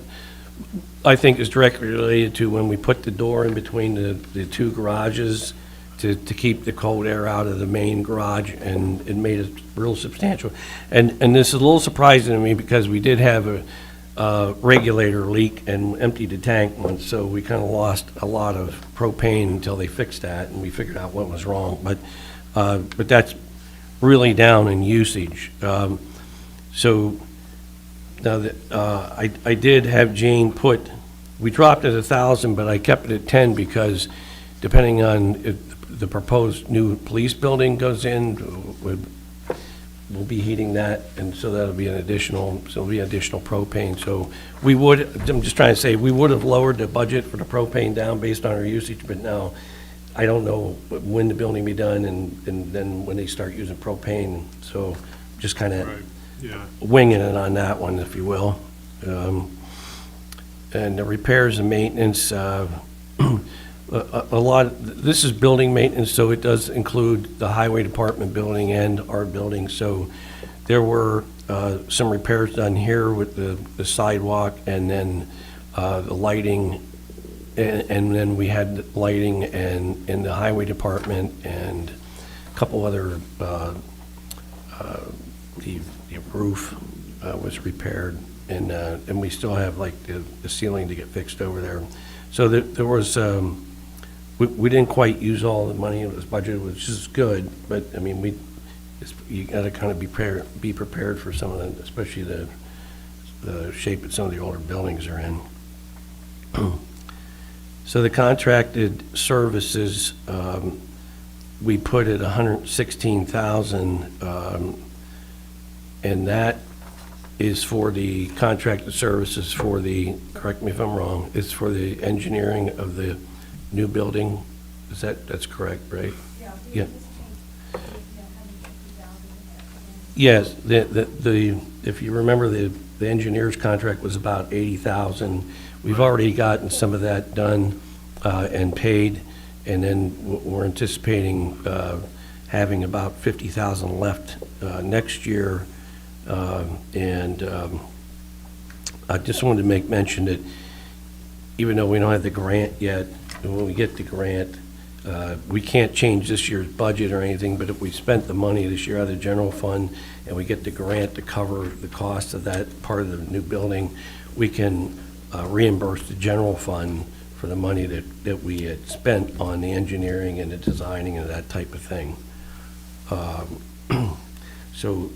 I think, is directly related to when we put the door in between the two garages to keep the cold air out of the main garage, and it made it real substantial. And this is a little surprising to me, because we did have a regulator leak and emptied the tank once, so we kind of lost a lot of propane until they fixed that, and we figured out what was wrong. But that's really down in usage. So now that I did have Jane put, we dropped it 1,000, but I kept it at 10 because depending on if the proposed new police building goes in, we'll be heating that, and so that'll be an additional, propane. So we would, I'm just trying to say, we would have lowered the budget for the propane down based on our usage, but now I don't know when the building be done and then when they start using propane. So just kind of winging it on that one, if you will. And the repairs and maintenance, a lot, this is building maintenance, so it does include the highway department building and our building. So there were some repairs done here with the sidewalk, and then the lighting, and then we had lighting and in the highway department, and a couple other, the roof was repaired, and we still have like the ceiling to get fixed over there. So there was, we didn't quite use all the money that was budgeted, which is good, but I mean, you gotta kind of be prepared for some of the, especially the shape that some of the older buildings are in. So the contracted services, we put at 116,000, and that is for the contracted services for the, correct me if I'm wrong, it's for the engineering of the new building. That's correct, right? Yeah. Yes, if you remember, the engineer's contract was about 80,000. We've already gotten some of that done and paid, and then we're anticipating having about 50,000 left next year. And I just wanted to make mention that even though we don't have the grant yet, when we get the grant, we can't change this year's budget or anything, but if we spent the money this year out of the general fund and we get the grant to cover the cost of that part of the new building, we can reimburse the general fund for the money that we had spent on the engineering and the designing and that type of thing. So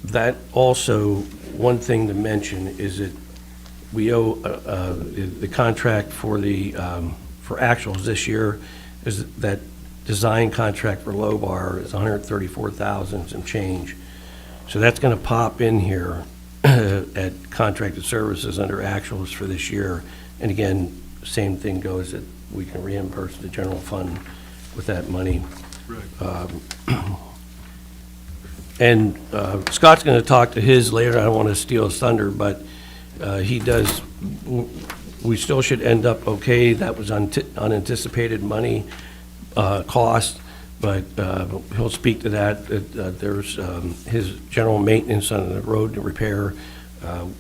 that also, one thing to mention is that we owe the contract for the for actuals this year is that design contract for low bar is 134,000 some change. So that's going to pop in here at contracted services under actuals for this year. And again, same thing goes, that we can reimburse the general fund with that money. Right. And Scott's going to talk to his later. I don't want to steal his thunder, but he does, we still should end up okay. That was unanticipated money cost, but he'll speak to that. There's his general maintenance on the road repair.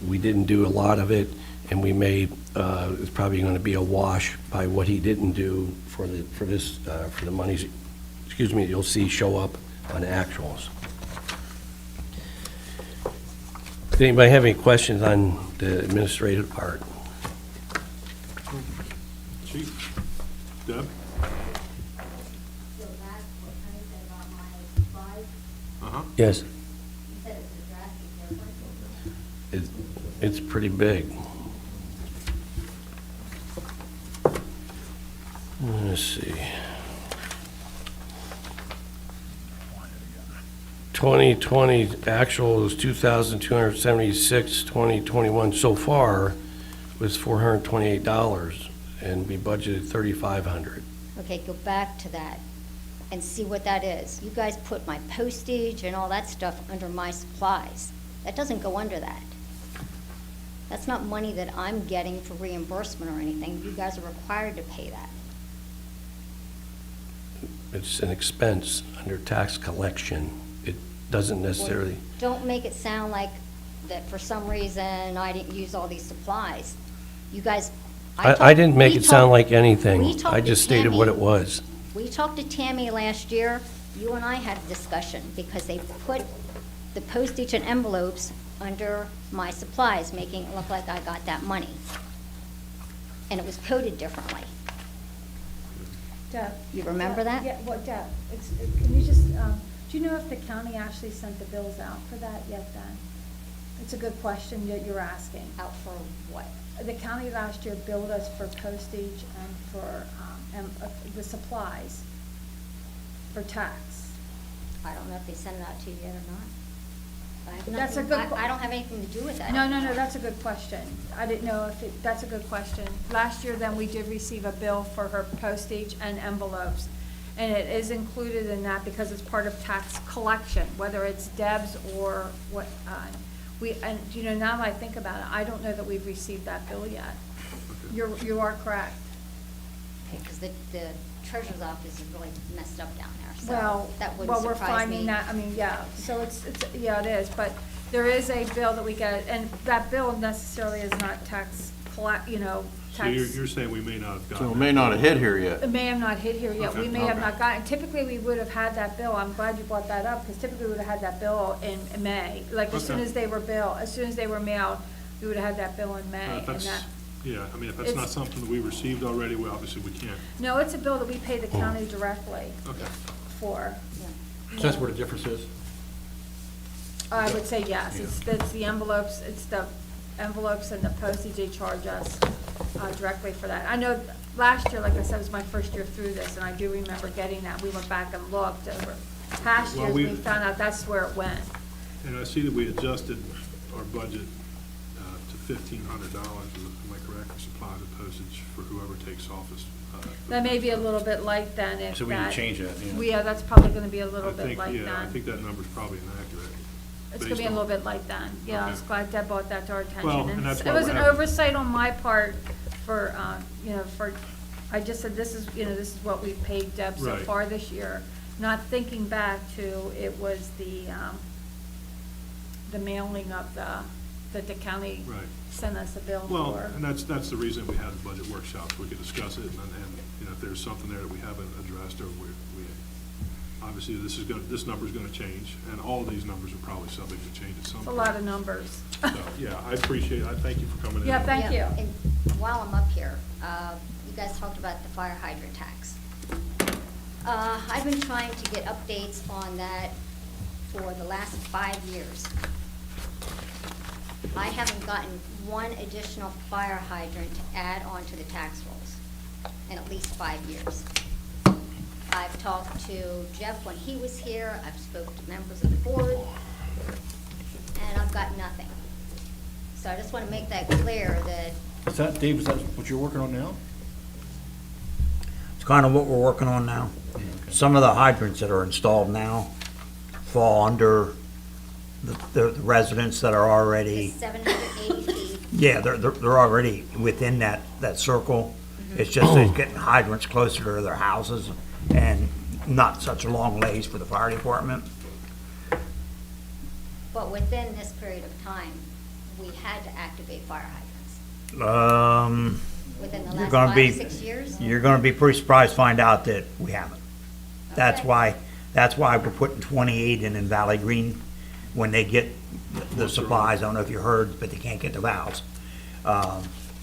We didn't do a lot of it, and we may, it's probably going to be a wash by what he didn't do for the monies, excuse me, you'll see show up on actuals. Does anybody have any questions on the administrative part? Chief? Deb? So that's what kind of said about my supplies, Uh-huh. Yes, you said it's a drastic difference. it's pretty big. Let's see. 2020 actual is 2,276, 2021 so far was $428, and we budgeted $3,500. Okay, go back to that and see what that is. You guys put my postage and all that stuff under my supplies. That doesn't go under that. That's not money that I'm getting for reimbursement or anything. You guys are required to pay that. It's an expense under tax collection. It doesn't necessarily, Don't make it sound like that for some reason I didn't use all these supplies. You guys. I didn't make we it sound talked- like we anything. talked I to just stated what Tammy. it was. We talked to Tammy last year, you and I had a discussion, because they put the postage and envelopes under my supplies, making it look like I got that money. And it was coded differently. Deb? You remember that? Yeah, well, Deb, can you just, do you know if the county actually sent the bills out for that yet then? It's a good question that you're asking. Out for what? The county last year billed us for postage and for, the supplies for tax. I don't know if they sent it out to you yet or not. I have That's a nothing- good que- I don't have anything to do with that. No, that's a good question. I didn't know that's a good question. Last year then, we did receive a bill for her postage and envelopes. And it is included in that because it's part of tax collection, whether it's Deb's or what, and now that I think about it, I don't know that we've received that bill yet. You are correct. Okay, because the treasurer's office is really messed up down there, Well, so that wouldn't well, we're surprise me. finding that, I mean, yeah, so yeah, it is, but there is a bill that we get, and that bill necessarily is not tax So you're saying we may not have gotten So it that. may not have hit here yet. It may have not hit here yet, we Okay, may have okay. not gotten, typically, we would have had that bill, I'm glad you brought that up, because typically we would have had that bill in May, like, as soon Okay. as they were billed, as soon as they were mailed, we would have had that bill in May, If and that's- that, Yeah, I mean, if that's not It's- something that we received already, well, obviously we can't. no, it's a bill that we pay the county directly Okay. for. So that's where the difference is? I would say yes, it's the envelopes, it's the envelopes and the postage they charge us directly for that. I know last year, like I said, was my first year through this, and I do remember getting that. We went back and looked over past Well, years, we- we found out that's where it went. And I see that we adjusted our budget to $1,500, am I correct, for supplies and postage for whoever takes office. That may be a little bit light then if that. So we need to change that, yeah. Yeah, that's probably gonna be a little I bit think, light yeah, I then. think that number's probably inaccurate. It's gonna be a little bit light then. Yeah, I was Okay. glad Deb brought that to our attention. Well, and that's It why was we're an having- oversight on my part for, I just said, this is what we've paid Deb so Right. far this year. Not thinking back to, it was the mailing of that the county Right. sent us a bill Well, for. and that's the reason we had the budget workshop, so we could discuss it, and if there's something there that we haven't addressed, or we obviously, this number's gonna change, and all of these numbers are probably subject to change at some It's point. a lot of numbers. So, yeah, I thank you for coming in. Yeah, thank you. And while I'm up here, you guys talked about the fire hydrant tax. I've been trying to get updates on that for the last 5 years. I haven't gotten one additional fire hydrant to add on to the tax rolls in at least 5 years. I I've talked to Jeff when he was here, I've spoken to members of the board, and I've got nothing. So I just want to make that clear that, Is that, Dave, is that what you're working on now? It's kind of what we're working on now. Some of the hydrants that are installed now fall under the residents that are the already, 780 feet, yeah, they're already within that circle. It's just they're getting hydrants closer to their houses and not such long lays for the fire department. but within this period of time, we had to activate fire hydrants. Within the You're last gonna 5 be- to 6 years? You're gonna be pretty surprised to find out that we haven't. That's Okay. why we're putting 28 in Valley Green when they get the supplies. I don't know if you heard, but they can't get the valves.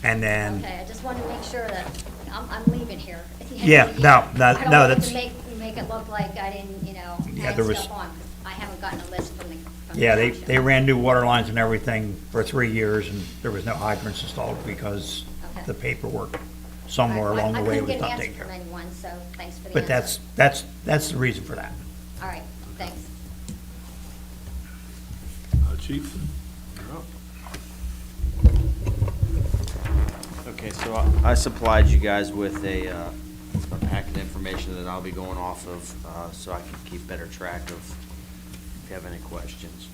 And then, Okay, I just want to make sure that I'm leaving here. at the end Yeah, of the no, year. no, I don't no, want it that's- to make it look like I didn't, Yeah, add there was- stuff on, 'cause I haven't gotten a list from the yeah, township. they ran new water lines and everything for 3 years, and there was no hydrants installed because Okay. the paperwork somewhere along the way was not taken care I of. couldn't get an answer from anyone, so thanks for the But answer. that's the reason for that. All right, thanks. Chief? You're up. Okay, so I supplied you guys with a packet of information that I'll be going off of, so I can keep better track of if you have any questions.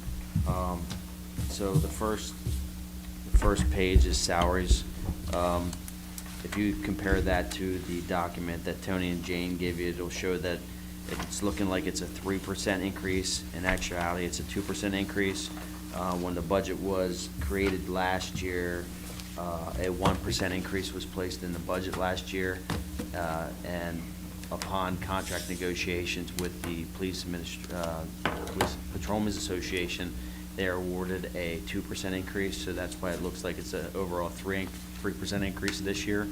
So the first page is salaries. If you compare that to the document that Tony and Jane gave you, it'll show that it's looking like it's a 3% increase. In actuality, it's a 2% increase. When the budget was created last year, a 1% increase was placed in the budget last year, and upon contract negotiations with the with Patrolmen's Association, they are awarded a 2% increase, so that's why it looks like it's an overall 3% increase this year,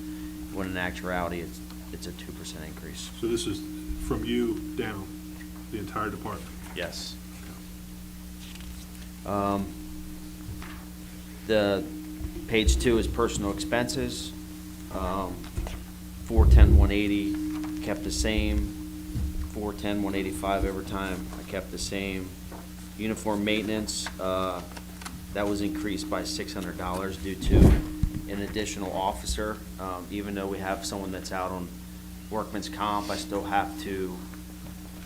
when in actuality, it's a 2% increase. So this is from you down, the entire department? Yes. The page 2 is personal expenses. 410-180 kept the same. 410-185 overtime, I kept the same. Uniform maintenance, that was increased by $600 due to an additional officer. Even though we have someone that's out on workman's comp, I still have to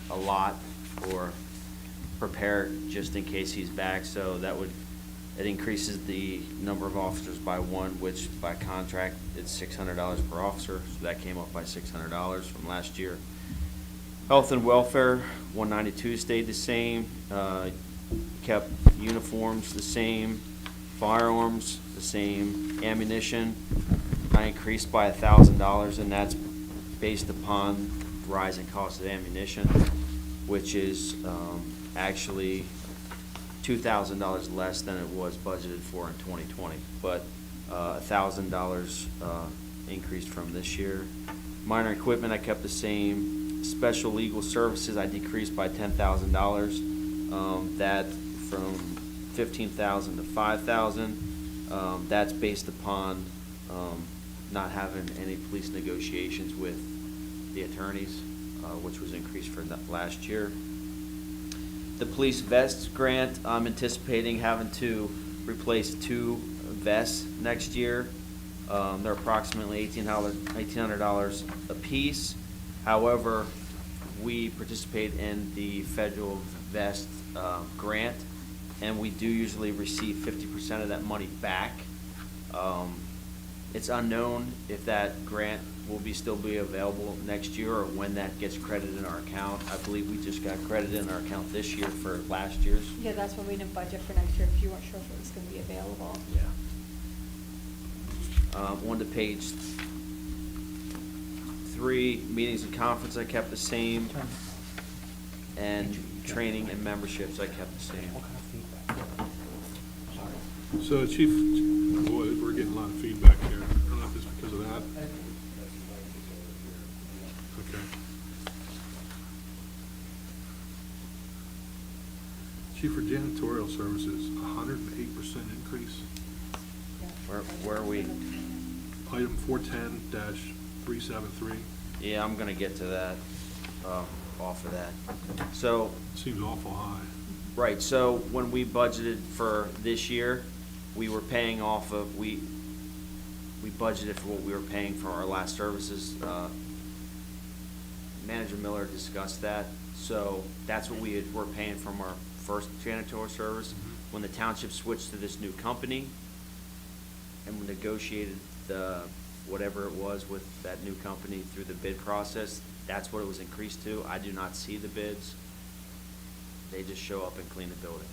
allot or prepare just in case he's back, so it increases the number of officers by 1, which by contract, it's $600 per officer, so that came up by $600 from last year. Health and welfare, 192 stayed the same, kept uniforms the same, firearms the same, ammunition, I increased by $1,000, and that's based upon rising cost of ammunition, which is actually $2,000 less than it was budgeted for in 2020, but $1,000 increased from this year. Minor equipment, I kept the same. Special legal services, I decreased by $10,000. That from $15,000 to $5,000. That's based upon not having any police negotiations with the attorneys, which was increased for last year. The police vests grant, I'm anticipating having to replace 2 vests next year. They're approximately $1,800 a piece. However, we participate in the federal vest grant, and we do usually receive 50% of that money back. It's unknown if that grant will still be available next year or when that gets credited in our account. I believe we just got credited in our account this year for last year's. Yeah, that's what we didn't budget for next year, if you weren't sure if it was gonna be available. Yeah. On to page 3, meetings and conference, I kept the same. And training and memberships, I kept the same. So Chief, boy, we're getting a lot of feedback here. I don't know if it's because of that. Okay. Chief, for janitorial services, 108% increase. Where are we? Item 410-373. Yeah, I'm gonna get to that. off of that. So, Seems awful high. right, so when we budgeted for this year, we were paying off of, we budgeted for what we were paying for our last services. Manager Miller discussed that, so that's what were paying from our first janitorial service. When the township switched to this new company and we negotiated whatever it was with that new company through the bid process, that's what it was increased to. I do not see the bids. They just show up and clean the building.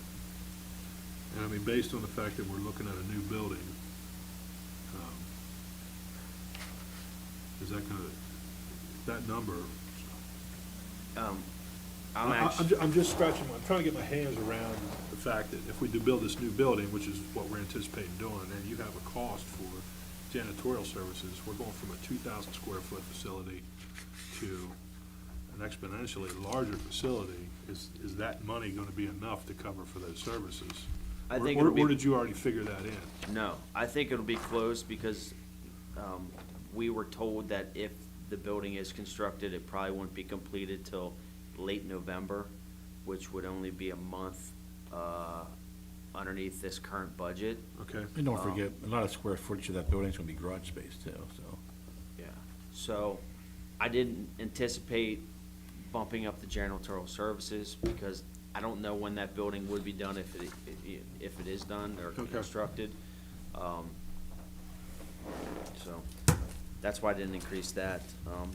And I mean, based on the fact that we're looking at a new building, is that gonna, that number? I'm just scratching, I'm trying to get my hands around the fact that if we do build this new building, which is what we're anticipating doing, and you have a cost for janitorial services, we're going from a 2,000 square foot facility to an exponentially larger facility. Is that money gonna be enough to cover for those services? I think Or it'll be- or did you already figure that in? No, I think it'll be close because we were told that if the building is constructed, it probably wouldn't be completed till late November, which would only be a month underneath this current budget. Okay. And don't forget, a lot of square footage of that building's gonna be garage space too, so. Yeah, so I didn't anticipate bumping up the janitorial services because I don't know when that building would be done if it is done or Okay. constructed. So that's why I didn't increase that.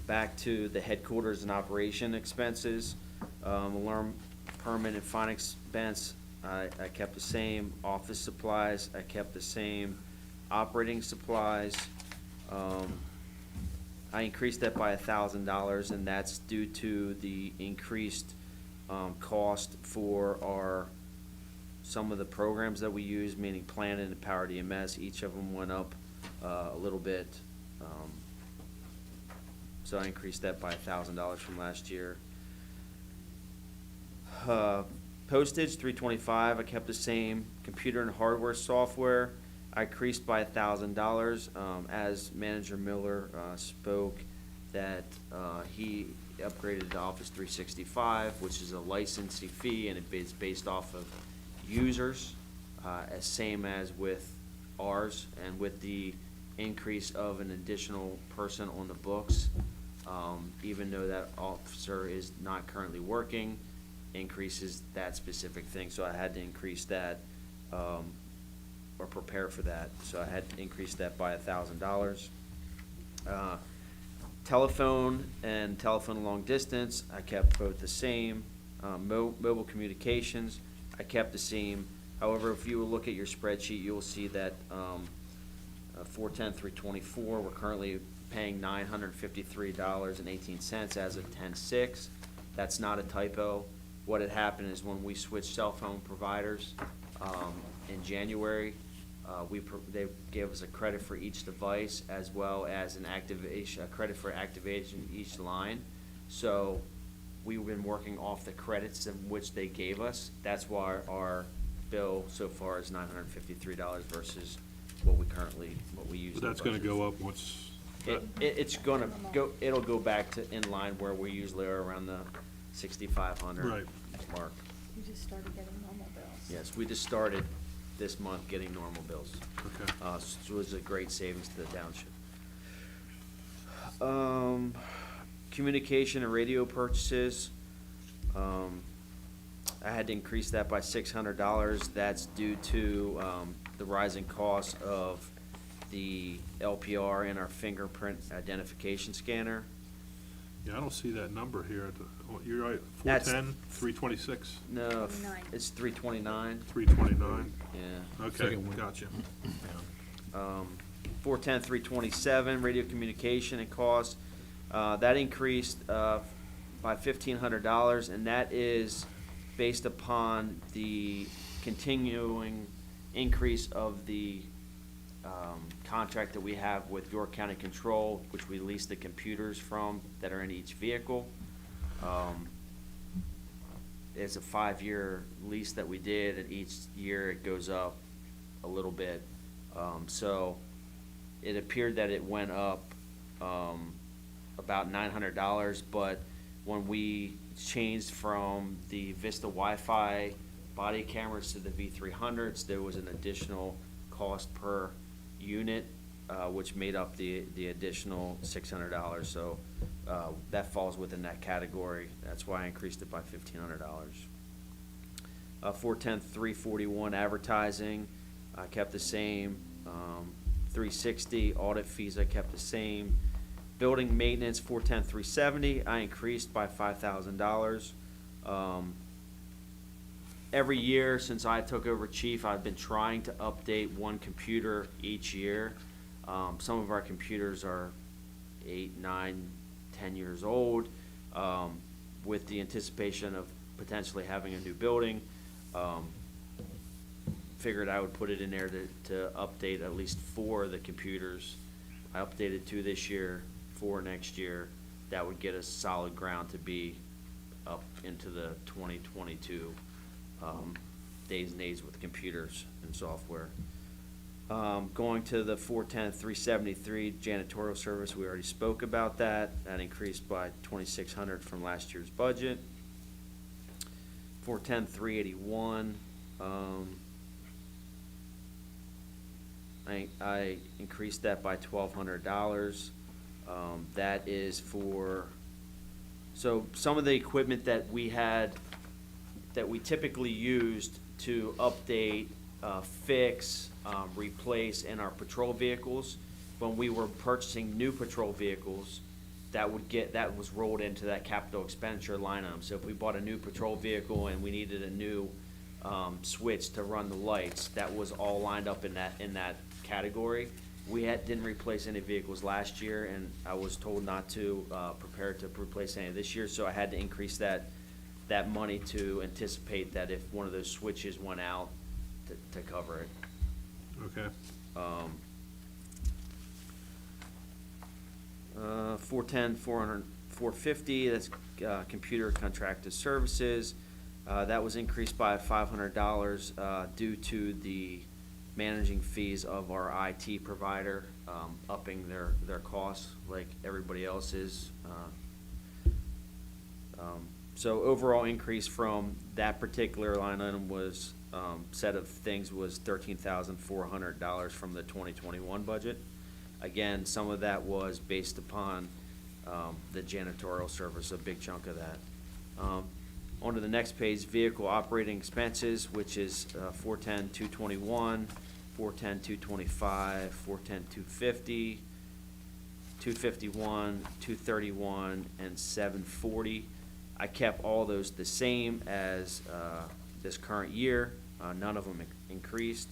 Back to the headquarters and operation expenses, alarm permit and fine expense, I kept the same. Office supplies, I kept the same. Operating supplies, I increased that by $1,000, and that's due to the increased cost for some of the programs that we use, meaning Planet and Powered EMS. Each of them went up a little bit. So I increased that by $1,000 from last year. Postage, $325, I kept the same. Computer and hardware software, I increased by $1,000. As Manager Miller spoke, that he upgraded to Office 365, which is a licensing fee, and it's based off of users, as same as with ours, and with the increase of an additional person on the books, even though that officer is not currently working, increases that specific thing, so I had to increase that, or prepare for that, so I had to increase that by $1,000. Telephone and telephone long distance, I kept both the same. Mobile communications, I kept the same. However, if you look at your spreadsheet, you will see that 410-324, we're currently paying $953.18 as of 10/6. That's not a typo. What had happened is when we switched cell phone providers in January, they gave us a credit for each device as well as a credit for activation each line. So we've been working off the credits in which they gave us. That's why our bill so far is $953 versus what we use. But that's gonna go up once, It's gonna go, it'll go back to in line where we usually are around the 6,500 Right. You mark. just started getting normal bills. Yes, we just started this month getting normal bills. okay. So it was a great savings to the township. Communication and radio purchases, I had to increase that by $600. That's due to the rising cost of the LPR and our fingerprint identification scanner. Yeah, I don't see that number here. You're right, That's- 410, 326, No, 29. it's 329, 329. yeah. Okay, Second one. gotcha. 410, 327, radio communication and cost. That increased by $1,500, and that is based upon the continuing increase of the contract that we have with York County Control, which we lease the computers from that are in each vehicle. It's a 5-year lease that we did, and each year it goes up a little bit. So it appeared that it went up about $900, but when we changed from the Vista Wi-Fi body cameras to the V300s, there was an additional cost per unit, which made up the additional $600. So that falls within that category. That's why I increased it by $1,500. 410-341 advertising, I kept the same. 360 audit fees, I kept the same. Building maintenance, 410-370, I increased by $5,000. Every year since I took over chief, I've been trying to update one computer each year. Some of our computers are 8, 9, 10 years old, with the anticipation of potentially having a new building. Figured I would put it in there to update at least 4 of the computers. I updated 2 this year, 4 next year. That would get us solid ground to be up into the 2022 days and age with computers and software. Going to the 410-373 janitorial service, we already spoke about that. That increased by $2,600 from last year's budget. 410-381. I increased that by $1,200. That is for, so some of the equipment that we had, that we typically used to update, fix, replace in our patrol vehicles, when we were purchasing new patrol vehicles, that was rolled into that capital expenditure line item. So if we bought a new patrol vehicle and we needed a new switch to run the lights, that was all lined up in that category. We didn't replace any vehicles last year, and I was told not to prepare to replace any this year, so I had to increase that money to anticipate that if one of those switches went out, to cover it. Okay. 410-450, that's computer contracted services. That was increased by $500 due to the managing fees of our IT provider, upping their costs like everybody else is. So overall increase from that particular line item was, set of things was $13,400 from the 2021 budget. Again, some of that was based upon the janitorial service, a big chunk of that. On to the next page, vehicle operating expenses, which is 410-221, 410-225, 410-250, 251, 231, and 740. I kept all those the same as this current year. None of them increased.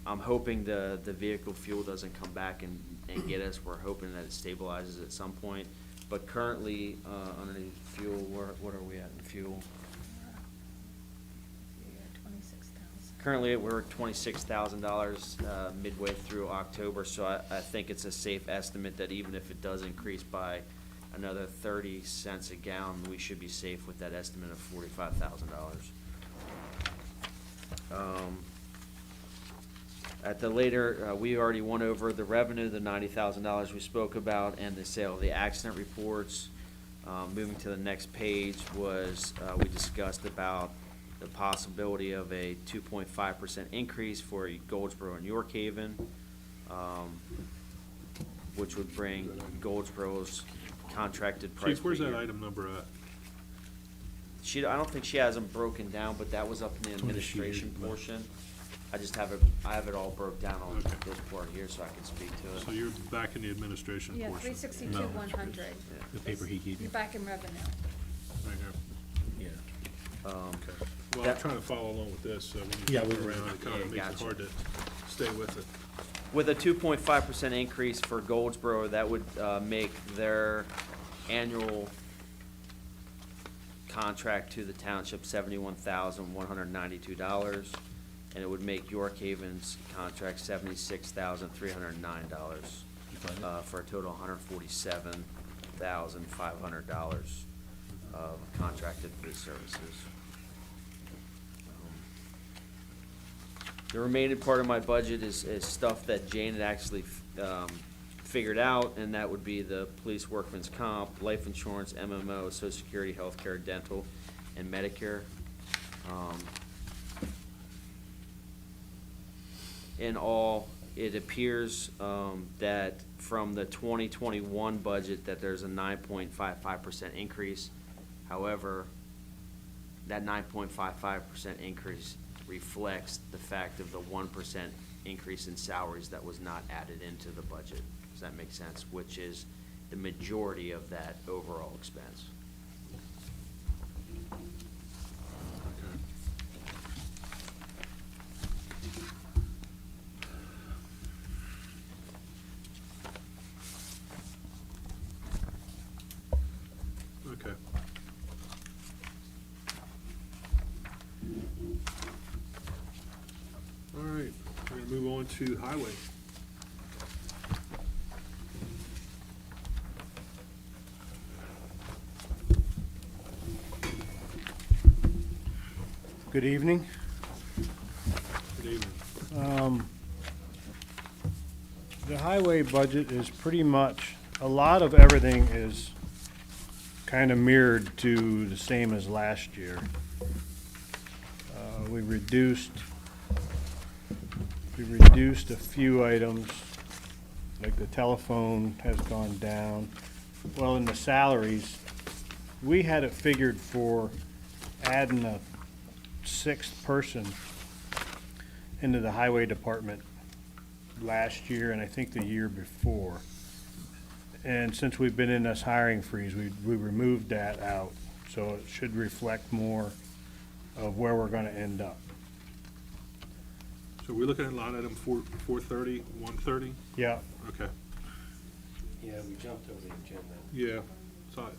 I'm hoping the vehicle fuel doesn't come back and get us. We're hoping that it stabilizes at some point. But currently, underneath fuel, what are we at in fuel? Currently, we're at $26,000 midway through October, so I think it's a safe estimate that even if it does increase by another 30 cents a gallon, we should be safe with that estimate of $45,000. At the later, we already went over the revenue, the $90,000 we spoke about, and the sale of the accident reports. Moving to the next page was, we discussed about the possibility of a 2.5% increase for Goldsboro and York Haven, which would bring Goldsboro's contracted price. Chief, where's per that year. item number at? I don't think she has them broken down, but that was up in the administration portion. I have it all broke down on Okay. this part here, so I can speak to it. So you're back in the administration Yeah, portion? 362, 100. The paper he gave you. You're back in revenue. Right here. Yeah. Okay. Well, That- I'm trying to follow along with this, so when Yeah, you we- go around, it kind yeah, of makes it gotcha. hard to stay with it. With a 2.5% increase for Goldsboro, that would make their annual contract to the township $71,192, and it would make York Haven's contract $76,309, for a total of $147,500 of contracted police services. The remaining part of my budget is stuff that Jane had actually figured out, and that would be the police workman's comp, life insurance, MMO, social security, healthcare, dental, and Medicare. In all, it appears that from the 2021 budget that there's a 9.55% increase. However, that 9.55% increase reflects the fact of the 1% increase in salaries that was not added into the budget. Does that make sense? Which is the majority of that overall expense. Okay. All right, we're gonna move on to highway. Good evening. Good evening. The highway budget is pretty much, a lot of everything is kind of mirrored to the same as last year. We reduced a few items, like the telephone has gone down. Well, in the salaries, we had it figured for adding a sixth person into the highway department last year and I think the year before. And since we've been in this hiring freeze, we removed that out, so it should reflect more of where we're gonna end up. So we're looking at line item 430, 130? Yeah, Okay, Yeah, we jumped over the agenda. yeah, so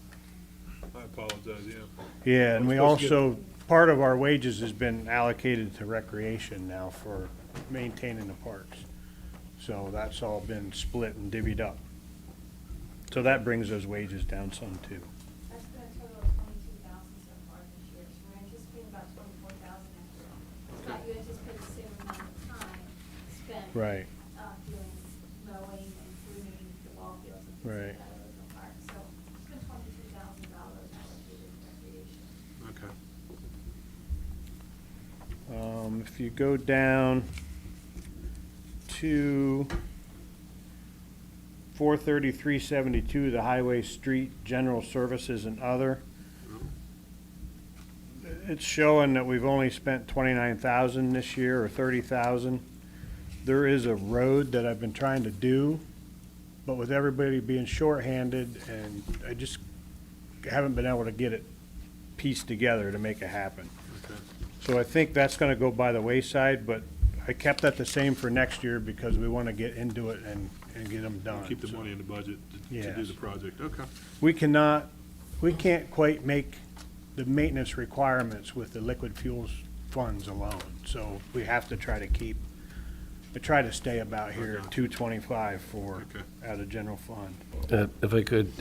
I apologize, yeah. yeah, and we We're supposed to also, part of our wages has been allocated to recreation now for maintaining the parks. So that's all been split and divvied up. So that brings those wages down some too. That's been a total of 22,000 so far this year, so we're anticipating about 24,000 next year. Scott, you anticipate the same amount of time spent. Right. Doing mowing and pruning the ball fields and things Right. like that at the park. So it's been $22,000 allocated to recreation. Okay. If you go down to 433.72, the highway, street, general services and other, it's showing that we've only spent 29,000 this year, or 30,000. There is a road that I've been trying to do, but with everybody being shorthanded, and I just haven't been able to get it pieced together to make it happen. Okay. So I think that's gonna go by the wayside, but I kept that the same for next year because we wanna get into it and get them done. Keep the So money in the budget to do Yes. the project, okay. we can't quite make the maintenance requirements with the liquid fuels funds alone. So we have to try to stay about here at 225 for, Okay. out of general fund. If I could,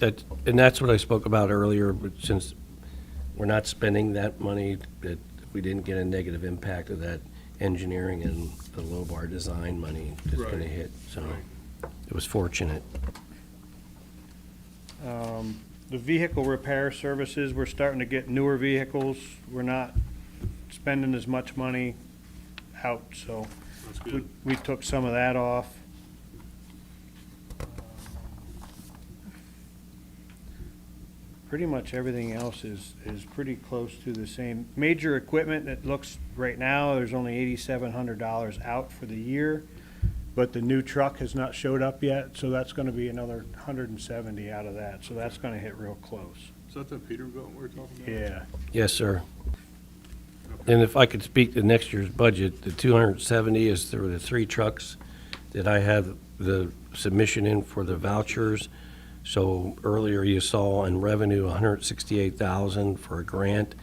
and that's what I spoke about earlier, but since we're not spending that money, that we didn't get a negative impact of that engineering and the low bar design money that's Right. gonna hit, so Right. it was fortunate. The vehicle repair services, we're starting to get newer vehicles. We're not spending as much money out, so That's good. we took some of that off. Pretty much everything else is pretty close to the same. Major equipment, it looks, right now, there's only $8,700 out for the year, but the new truck has not showed up yet, so that's gonna be another 170 out of that, so that's gonna hit real close. Is that the Peterbilt we're talking about? Yeah, Yes, sir. Okay. And if I could speak to next year's budget, the 270 is through the 3 trucks that I have the submission in for the vouchers. So earlier you saw in revenue, 168,000 for a grant.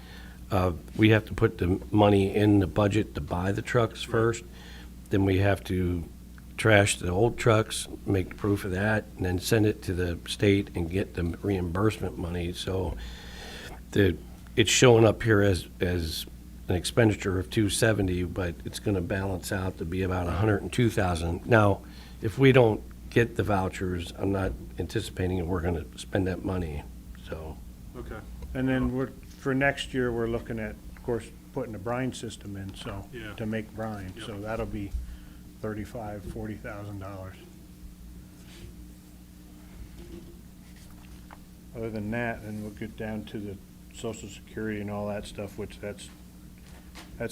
We have to put the money in the budget to buy the trucks first. Then we have to trash the old trucks, make proof of that, and then send it to the state and get the reimbursement money. So it's showing up here as an expenditure of 270, but it's gonna balance out to be about 102,000. Now, if we don't get the vouchers, I'm not anticipating that we're gonna spend that money, so. Okay. And then for next year, we're looking at, of course, putting a brine system in, so, Yeah. to make brine. Yep. So that'll be $40,000. Other than that, then we'll get down to the Social Security and all that stuff, which that's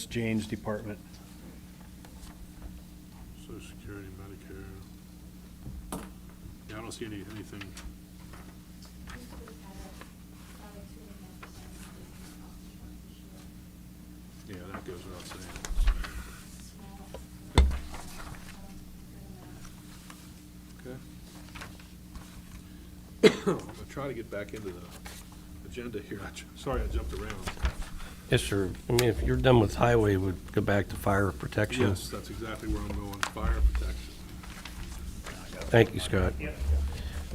Jane's department. Social Security, Medicare. Yeah, I don't see anything. Yeah, that goes without saying. Okay. I'm gonna try to get back into the agenda here. Sorry I jumped around. Yes, sir. I mean, if you're done with highway, we'd go back to fire protection. Yes, that's exactly where I'm going, fire protection. Thank you, Scott.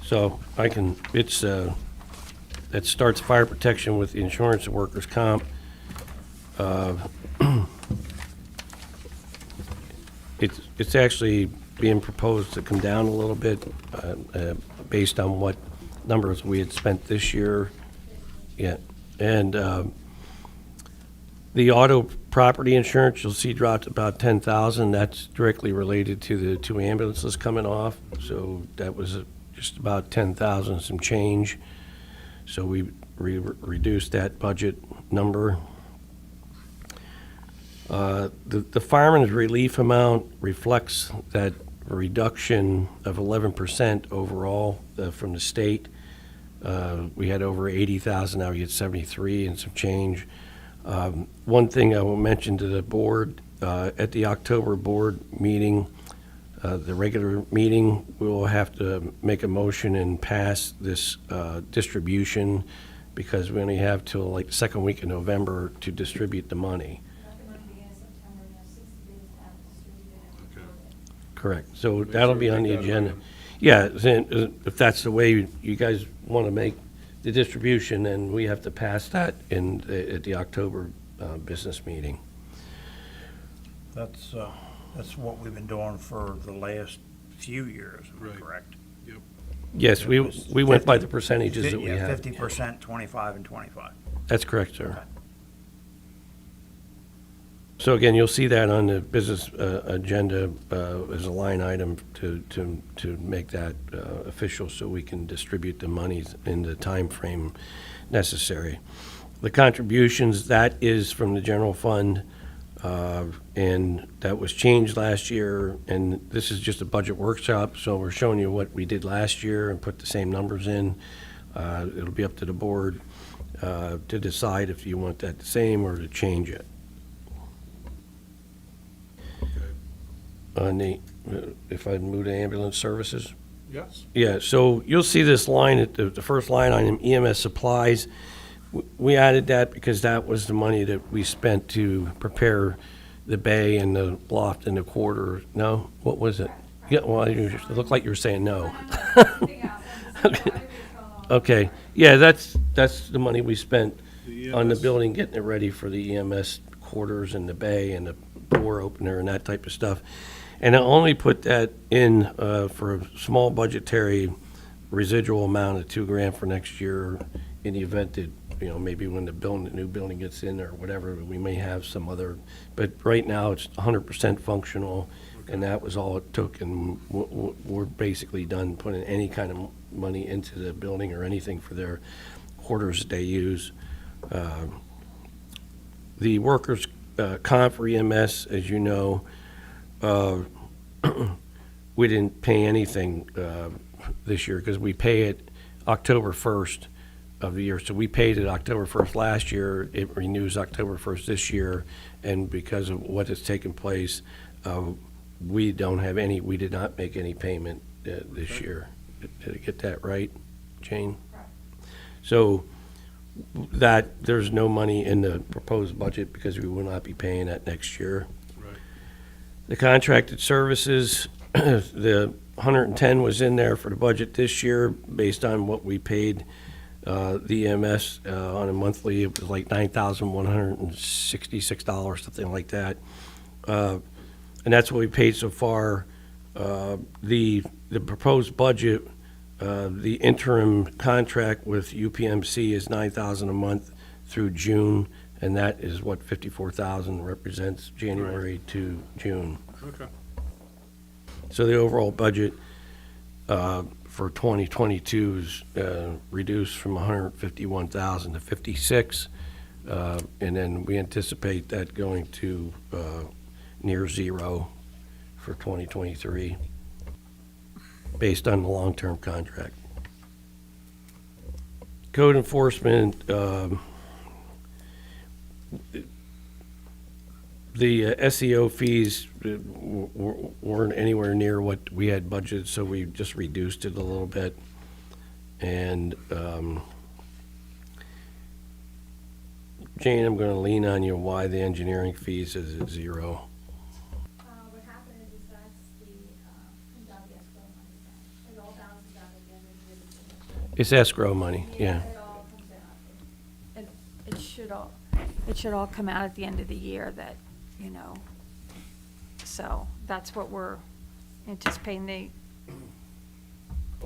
So I can, that starts fire protection with the insurance and workers' comp. It's actually being proposed to come down a little bit based on what numbers we had spent this year. Yeah, and the auto property insurance, you'll see dropped about 10,000. That's directly related to the 2 ambulances coming off. So that was just about 10,000, some change. So we reduced that budget number. The fireman's relief amount reflects that reduction of 11% overall from the state. We had over 80,000, now we get 73 and some change. One thing I will mention to the board, at the October board meeting, the regular meeting, we will have to make a motion and pass this distribution because we only have till like the second week of November to distribute the money. Correct. So Make that'll sure be we on the take that agenda. item. Yeah, then, if that's the way you guys want to make the distribution, then we have to pass that at the October business meeting. That's what we've been doing for the last few years, am I Right. correct? Yep. Yes, we went by the percentages that we Yeah, had. 50%, 25, and 25. That's correct, sir. So again, you'll see that on the business agenda as a line item to make that official so we can distribute the monies in the time frame necessary. The contributions, that is from the general fund, and that was changed last year, and this is just a budget workshop, so we're showing you what we did last year and put the same numbers in. It'll be up to the board to decide if you want that the same or to change it. If I move to ambulance services? Yes. Yeah, so you'll see this line, at the first line item, EMS Supplies. We added that because that was the money that we spent to prepare the bay and the loft and the quarter. No? What was it? Yeah, well, it looked like you were saying no. Okay, yeah, that's the money we spent The on the EMS. building, getting it ready for the EMS quarters and the bay and the door opener and that type of stuff. And I only put that in for a small budgetary residual amount of $2,000 for next year in the event that, maybe when the new building gets in or whatever, we may have some other, but right now it's 100% functional, and that was all it took, and we're basically done putting any kind of money into the building or anything for their quarters that they use. The workers' comp for EMS, as you know, we didn't pay anything this year because we pay it October 1st of the year. So we paid it October 1st last year. It renews October 1st this year. And because of what has taken place, we did not make any payment this year. Did I get that right, Jane? So that there's no money in the proposed budget because we will not be paying that next year. Right. The contracted services, the 110 was in there for the budget this year based on what we paid the EMS on a monthly. It was like $9,166, something like that. And that's what we paid so far The proposed budget, the interim contract with UPMC is $9,000 a month through June, and that is what $54,000 represents, January to June. Okay. So the overall budget for 2022 is reduced from 151,000 to 56, and then we anticipate that going to near zero for 2023, based on the long-term contract. Code enforcement, the SEO fees weren't anywhere near what we had budgeted, so we just reduced it a little bit. And Jane, I'm going to lean on you why the engineering fees is at zero. What happened is that's the, comes out of the escrow money. It all balances out at the end of the year. It's escrow money, yeah. It all comes out. It should all come out at the end of the year that, you know, so that's what we're anticipating.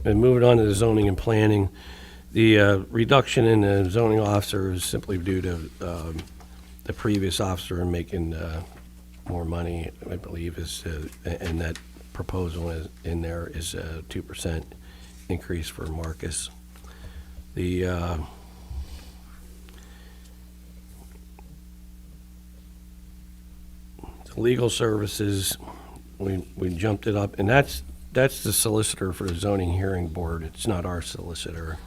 And moving on to the zoning and planning, the reduction in the zoning officer is simply due to the previous officer making more money, I believe, and that proposal in there is a 2% increase for Marcus. The legal services, we jumped it up, and that's the solicitor for the zoning hearing board. It's not our solicitor.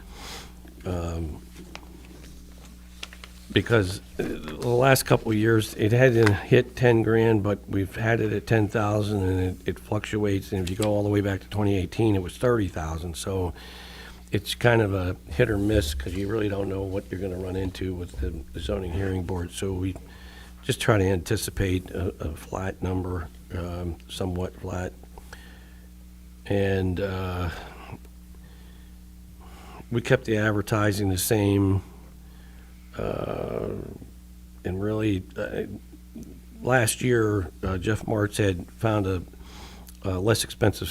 Because the last couple of years, it hadn't hit 10 grand, but we've had it at 10,000, and it fluctuates. And if you go all the way back to 2018, it was 30,000. So it's kind of a hit or miss because you really don't know what you're going to run into with the zoning hearing board. So we just try to anticipate a flat number, somewhat flat. And we kept the advertising the same. And really, last year, Jeff Martz had found a less expensive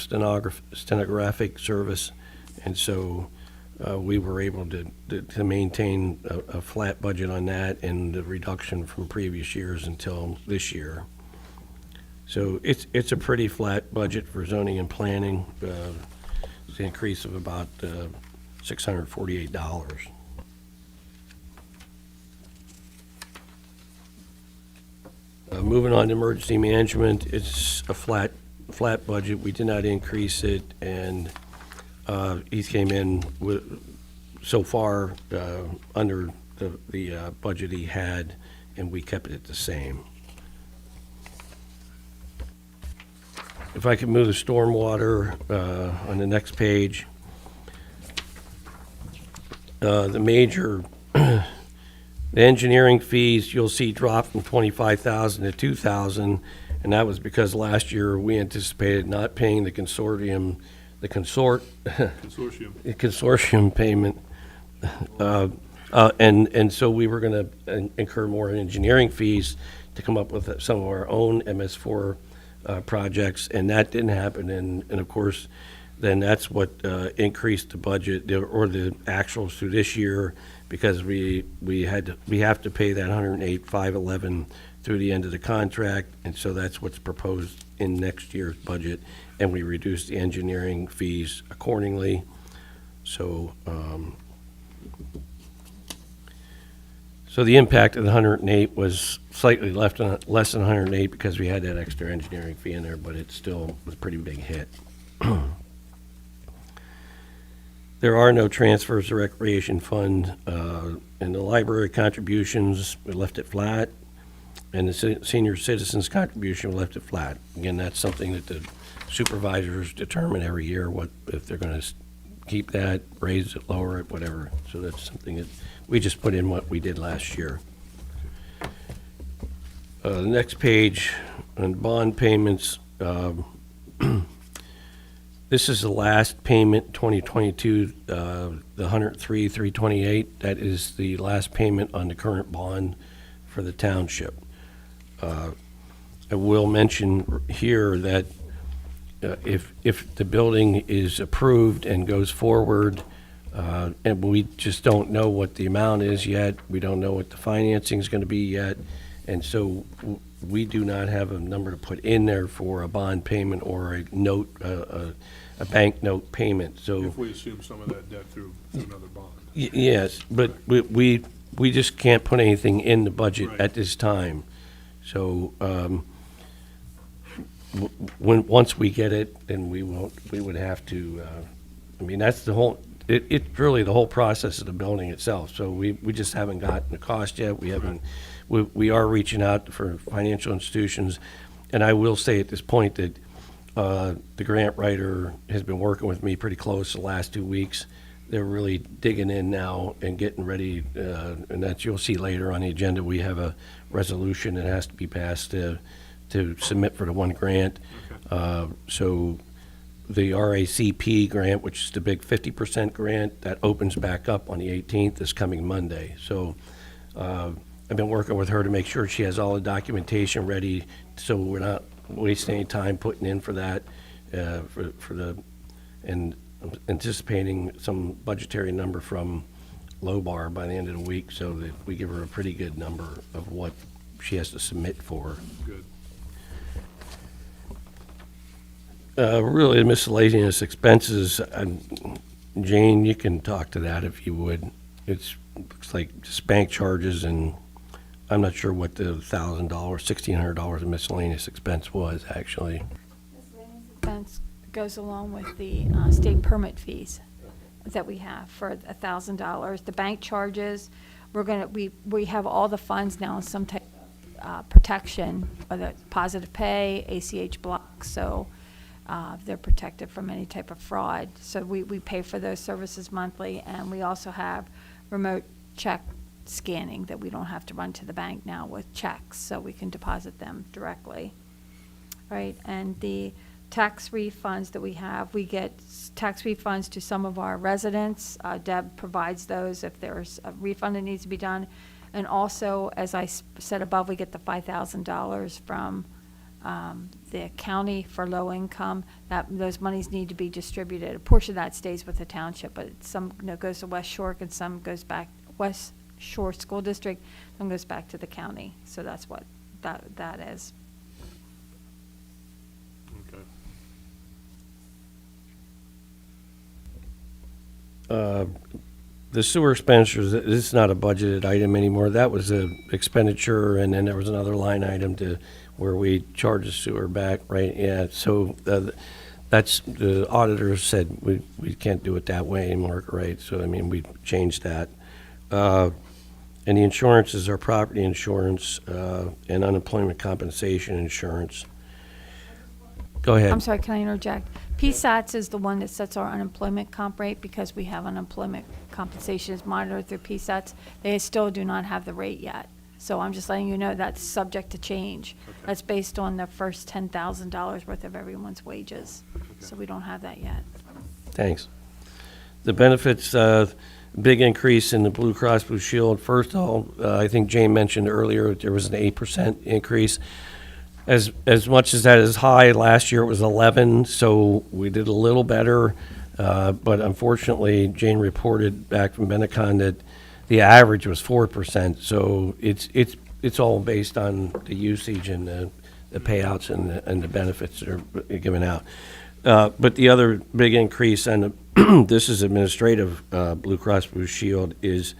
stenographic service, and so we were able to maintain a flat budget on that and the reduction from previous years until this year. So it's a pretty flat budget for zoning and planning. It's an increase of about $648. Moving on to emergency management, it's a flat budget. We did not increase it, and he came in with so far under the budget he had, and we kept it the same. If I could move the stormwater on the next page, the major. The engineering fees, you'll see dropped from 25,000 to 2,000, and that was because last year we anticipated not paying the consortium payment, and so we were going to incur more engineering fees to come up with some of our own MS4 projects, and that didn't happen. And of course, then that's what increased the budget or the actuals through this year, because we have to pay that $108,511 through the end of the contract, and so that's what's proposed in next year's budget, and we reduced the engineering fees accordingly. So so the impact of the 108 was slightly less than 108 because we had that extra engineering fee in there, but it still was a pretty big hit. There are no transfers to recreation fund, and the library contributions, we left it flat, and the senior citizens contribution, we left it flat. Again, that's something that the supervisors determine every year, what if they're going to keep that, raise it, lower it, whatever. So that's something that we just put in what we did last year. The next page on bond payments. This is the last payment, 2022, the $103,328. That is the last payment on the current bond for the township. I will mention here that if the building is approved and goes forward, and we just don't know what the amount is yet, we don't know what the financing is going to be yet, and so we do not have a number to put in there for a bond payment or a note, a bank note payment, so. If we assume some of that debt through another bond. Yes, but we just can't put anything in the budget Right. at this time. So, once we get it, then we would have to, I mean, that's the whole, it's really the whole process of the building itself. So we just haven't gotten the cost yet. We haven't, we are reaching out for financial institutions. And I will say at this point that the grant writer has been working with me pretty close the last 2 weeks. They're really digging in now and getting ready, and that you'll see later on the agenda. We have a resolution that has to be passed to submit for the one grant. So the RACP grant, which is the big 50% grant, that opens back up on the 18th, this coming Monday. So I've been working with her to make sure she has all the documentation ready, so we're not wasting any time putting in for that, and I'm anticipating some budgetary number from Lobar by the end of the week, so that we give her a pretty good number of what she has to submit for. Good. Really, miscellaneous expenses, Jane, you can talk to that if you would. Looks like just bank charges, and I'm not sure what the $1,000, $1,600 of miscellaneous expense was, actually. Expense goes along with the state permit fees that we have for $1,000. The bank charges, we have all the funds now in some type of protection, whether it's positive pay, ACH blocks, so they're protected from any type of fraud. So we pay for those services monthly, and we also have remote check scanning that we don't have to run to the bank now with checks, so we can deposit them directly. Right, and the tax refunds that we have, we get tax refunds to some of our residents. Deb provides those if there's a refund that needs to be done. And also, as I said above, we get the $5,000 from the county for low income. Those monies need to be distributed. A portion of that stays with the township, but some goes to West Shore, and some goes back, West Shore School District, some goes back to the county. So that's what that is. The sewer expenditures, this is not a budgeted item anymore. That was a expenditure, and then there was another line item where we charge the sewer back, right? Yeah, so that's, the auditor said we can't do it that way anymore, right? So, I mean, we changed that. And the insurance is our property insurance and unemployment compensation insurance. Go ahead. I'm sorry, can I interject? PSATs is the one that sets our unemployment comp rate, because we have unemployment compensation is monitored through PSATs. They still do not have the rate yet. So I'm just letting you know that's subject to change. Okay. That's based on the first $10,000 worth of everyone's wages. Okay. So we don't have that yet. Thanks. The benefits, big increase in the Blue Cross Blue Shield. First of all, I think Jane mentioned earlier there was an 8% increase. As much as that is high, last year it was 11, so we did a little better. But unfortunately, Jane reported back from Benetcon that the average was 4%. So it's all based on the usage and the payouts and the benefits that are given out. But the other big increase, and this is administrative Blue Cross Blue Shield, is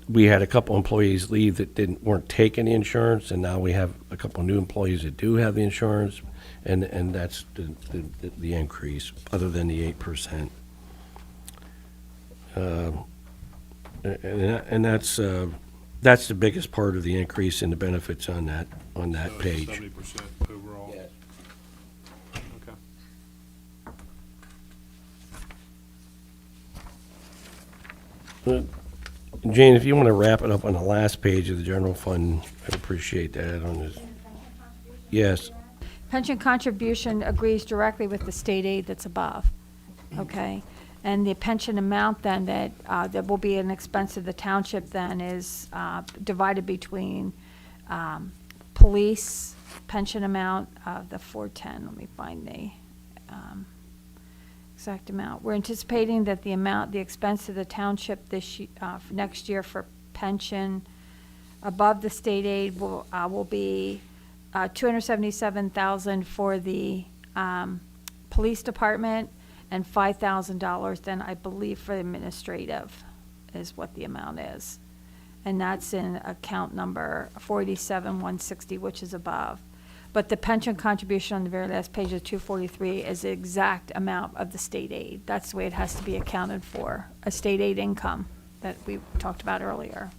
we had a couple employees leave that weren't taking the insurance, and now we have a couple new employees that do have the insurance, and that's the increase, other than the 8%. And that's the biggest part of the increase in the benefits on that page. 70% overall. Yeah. Okay. Jane, if you want to wrap it up on the last page of the general fund, I'd appreciate that on this. Yes. Pension contribution agrees directly with the state aid that's above, okay? And the pension amount then that will be an expense of the township then is divided between police pension amount of the 410, let me find the exact amount. We're anticipating that the expense of the township for next year for pension above the state aid will be $277,000 for the police department and $5,000 then I believe for administrative is what the amount is. And that's in account number 487-160, which is above. But the pension contribution on the very last page of 243 is the exact amount of the state aid. That's the way it has to be accounted for, a state aid income that we talked about earlier.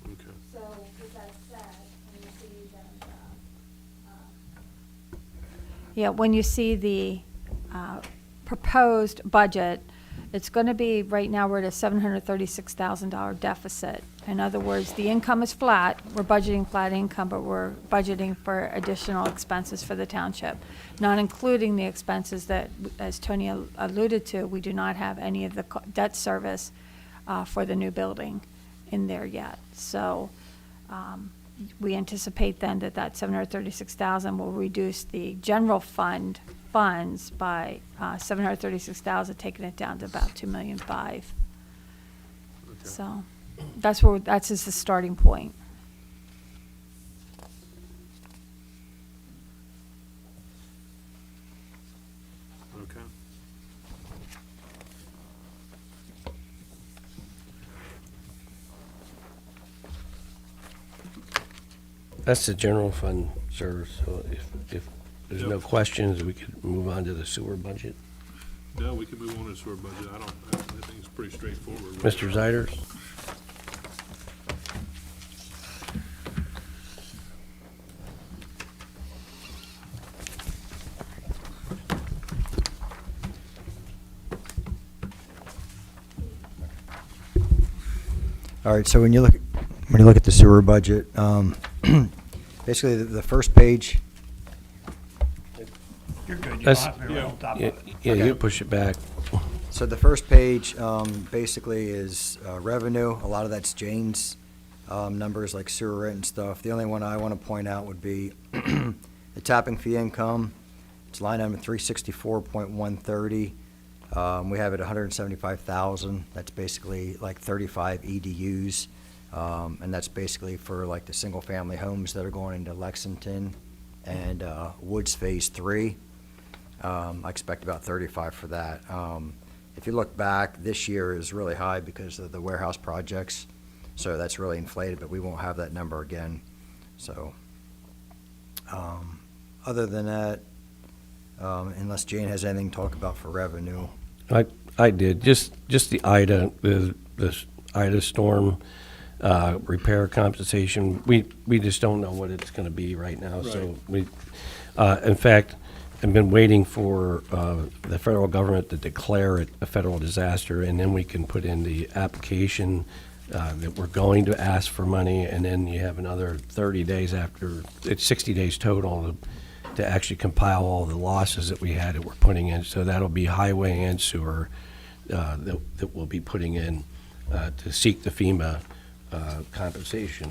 Okay. So with that said, when you see that, yeah, when you see the proposed budget, it's going to be, right now, we're at a $736,000 deficit. In other words, the income is flat. We're budgeting flat income, but we're budgeting for additional expenses for the township, not including the expenses that, as Tony alluded to, we do not have any of the debt service for the new building in there yet. So we anticipate then that that $736,000 will reduce the general funds by $736,000, taking it down to about $2.5 million. So that's just the starting point. Okay. That's the general fund service, so if there's no Yep. questions, we could move on to the sewer budget. No, we can move on to the sewer budget. I think it's pretty straightforward. Mr. Zeiders? All right, so when you look at the sewer budget, basically the first page, You're good, you don't That's- have to be right on top of Yeah, it. yeah, you push it back. so the first page basically is revenue. A lot of that's Jane's numbers like sewer rent and stuff. The only one I want to point out would be the tapping fee income. It's line item 364.130. We have it 175,000. That's basically like 35 EDUs. And that's basically for like the single-family homes that are going into Lexington and Woods Phase 3. I expect about 35 for that. If you look back, this year is really high because of the warehouse projects. So that's really inflated, but we won't have that number again. So, other than that, unless Jane has anything to talk about for revenue. I did, just the Ida, the Ida storm repair compensation. We just don't know what it's gonna be right now, so we, in fact, I've been waiting for the federal government to declare it a federal disaster, and then we can put in the application that we're going to ask for money, and then you have another 30 days after, it's 60 days total to actually compile all the losses that we had that we're putting in. So that'll be highway and sewer that we'll be putting in to seek the FEMA compensation.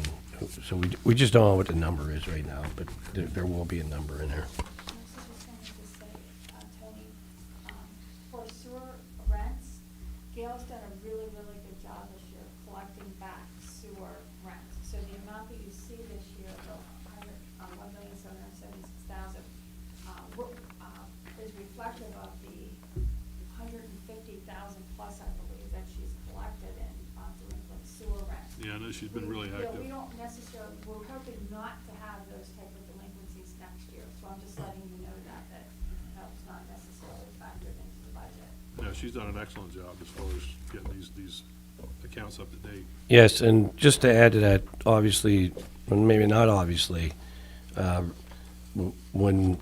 So we just don't know what the number is right now, but there will be a number in there. Tony, for sewer rents, Gail's done a really, really good job this year collecting back sewer rents. So the amount that you see this year, the $1,776,000, is reflective of the $150,000 plus, I believe, that she's collected in delinquent sewer rents. Yeah, I know she's been really Yeah, active. we don't necessarily, we're hoping not to have those type of delinquencies next year, so I'm just letting you know that was not necessarily factored into the budget. No, she's done an excellent job as far as getting these accounts up to date. Yes, and just to add to that, obviously, or maybe not obviously, when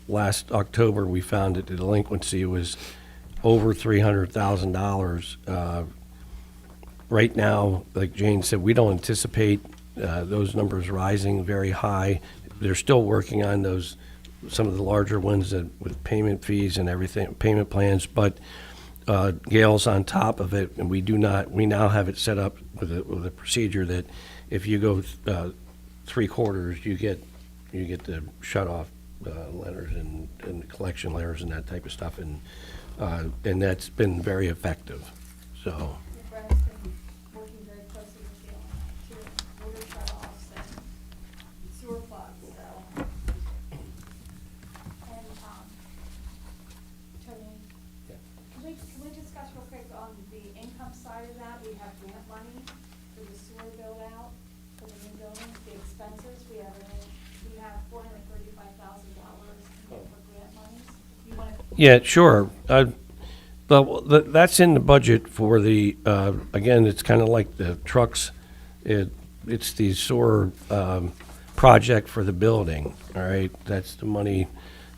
last October we found that the delinquency was over $300,000, right now, like Jane said, we don't anticipate those numbers rising very high. They're still working on those, some of the larger ones that with payment fees and everything, payment plans, but Gail's on top of it, and we now have it set up with a procedure that if you go 3/4, you get the shut-off letters and the collection letters and that type of stuff, and that's been very effective, so. Brad's been working very closely with Gail to water shut-offs and sewer plugs, so. And, Tony, can we discuss real quick on the income side of that? We have grant money for the sewer build-out for the new building, the expenses. We have $435,000 for grant monies. You want to? Yeah, sure. But that's in the budget for the, again, it's kind of like the trucks. It's the sewer project for the building, all right? That's the money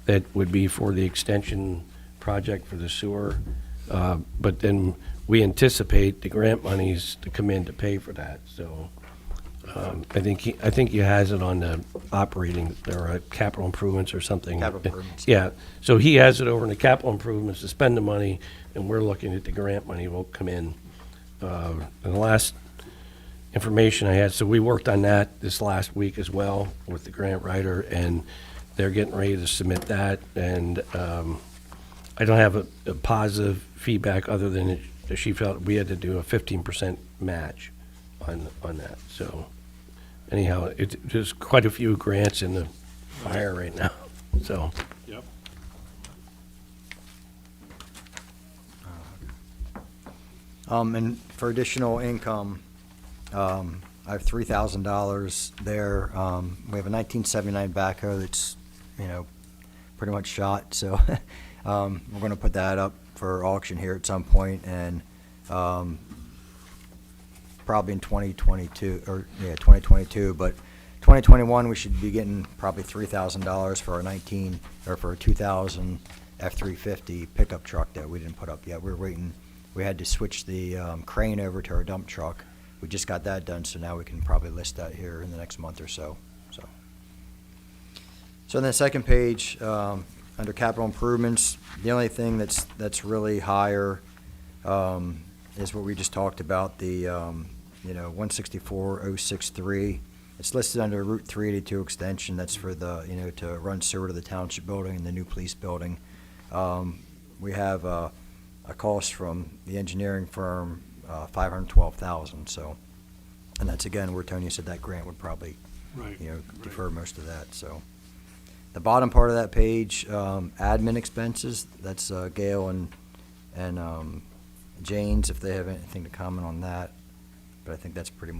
that would be for the extension project for the sewer. But then we anticipate the grant monies to come in to pay for that, so. I think he has it on the operating, or capital improvements or something. Capital improvements. Yeah, so he has it over in the capital improvements to spend the money, and we're looking at the grant money will come in. And the last information I had, so we worked on that this last week as well with the grant writer, and they're getting ready to submit that, and I don't have a positive feedback other than that she felt we had to do a 15% match on that, so. Anyhow, there's quite a few grants in the fire right now, so. Yep. And for additional income, I have $3,000 there. We have a 1979 backhoe that's, pretty much shot, so we're going to put that up for auction here at some point, and probably in 2022, but 2021, we should be getting probably $3,000 for a 2000 F-350 pickup truck that we didn't put up yet. We're waiting. We had to switch the crane over to our dump truck. We just got that done, so now we can probably list that here in the next month or so. So on the second page, under capital improvements, the only thing that's really higher is what we just talked about, the 164,063. It's listed under Route 382 extension. That's for the, to run sewer to the township building and the new police building. We have a cost from the engineering firm, $512,000. So, and that's again where Tony said that grant would probably, defer most of that. So, the bottom part of that page, admin expenses. That's Gail and Jane's, if they have anything to comment on that. But I think that's pretty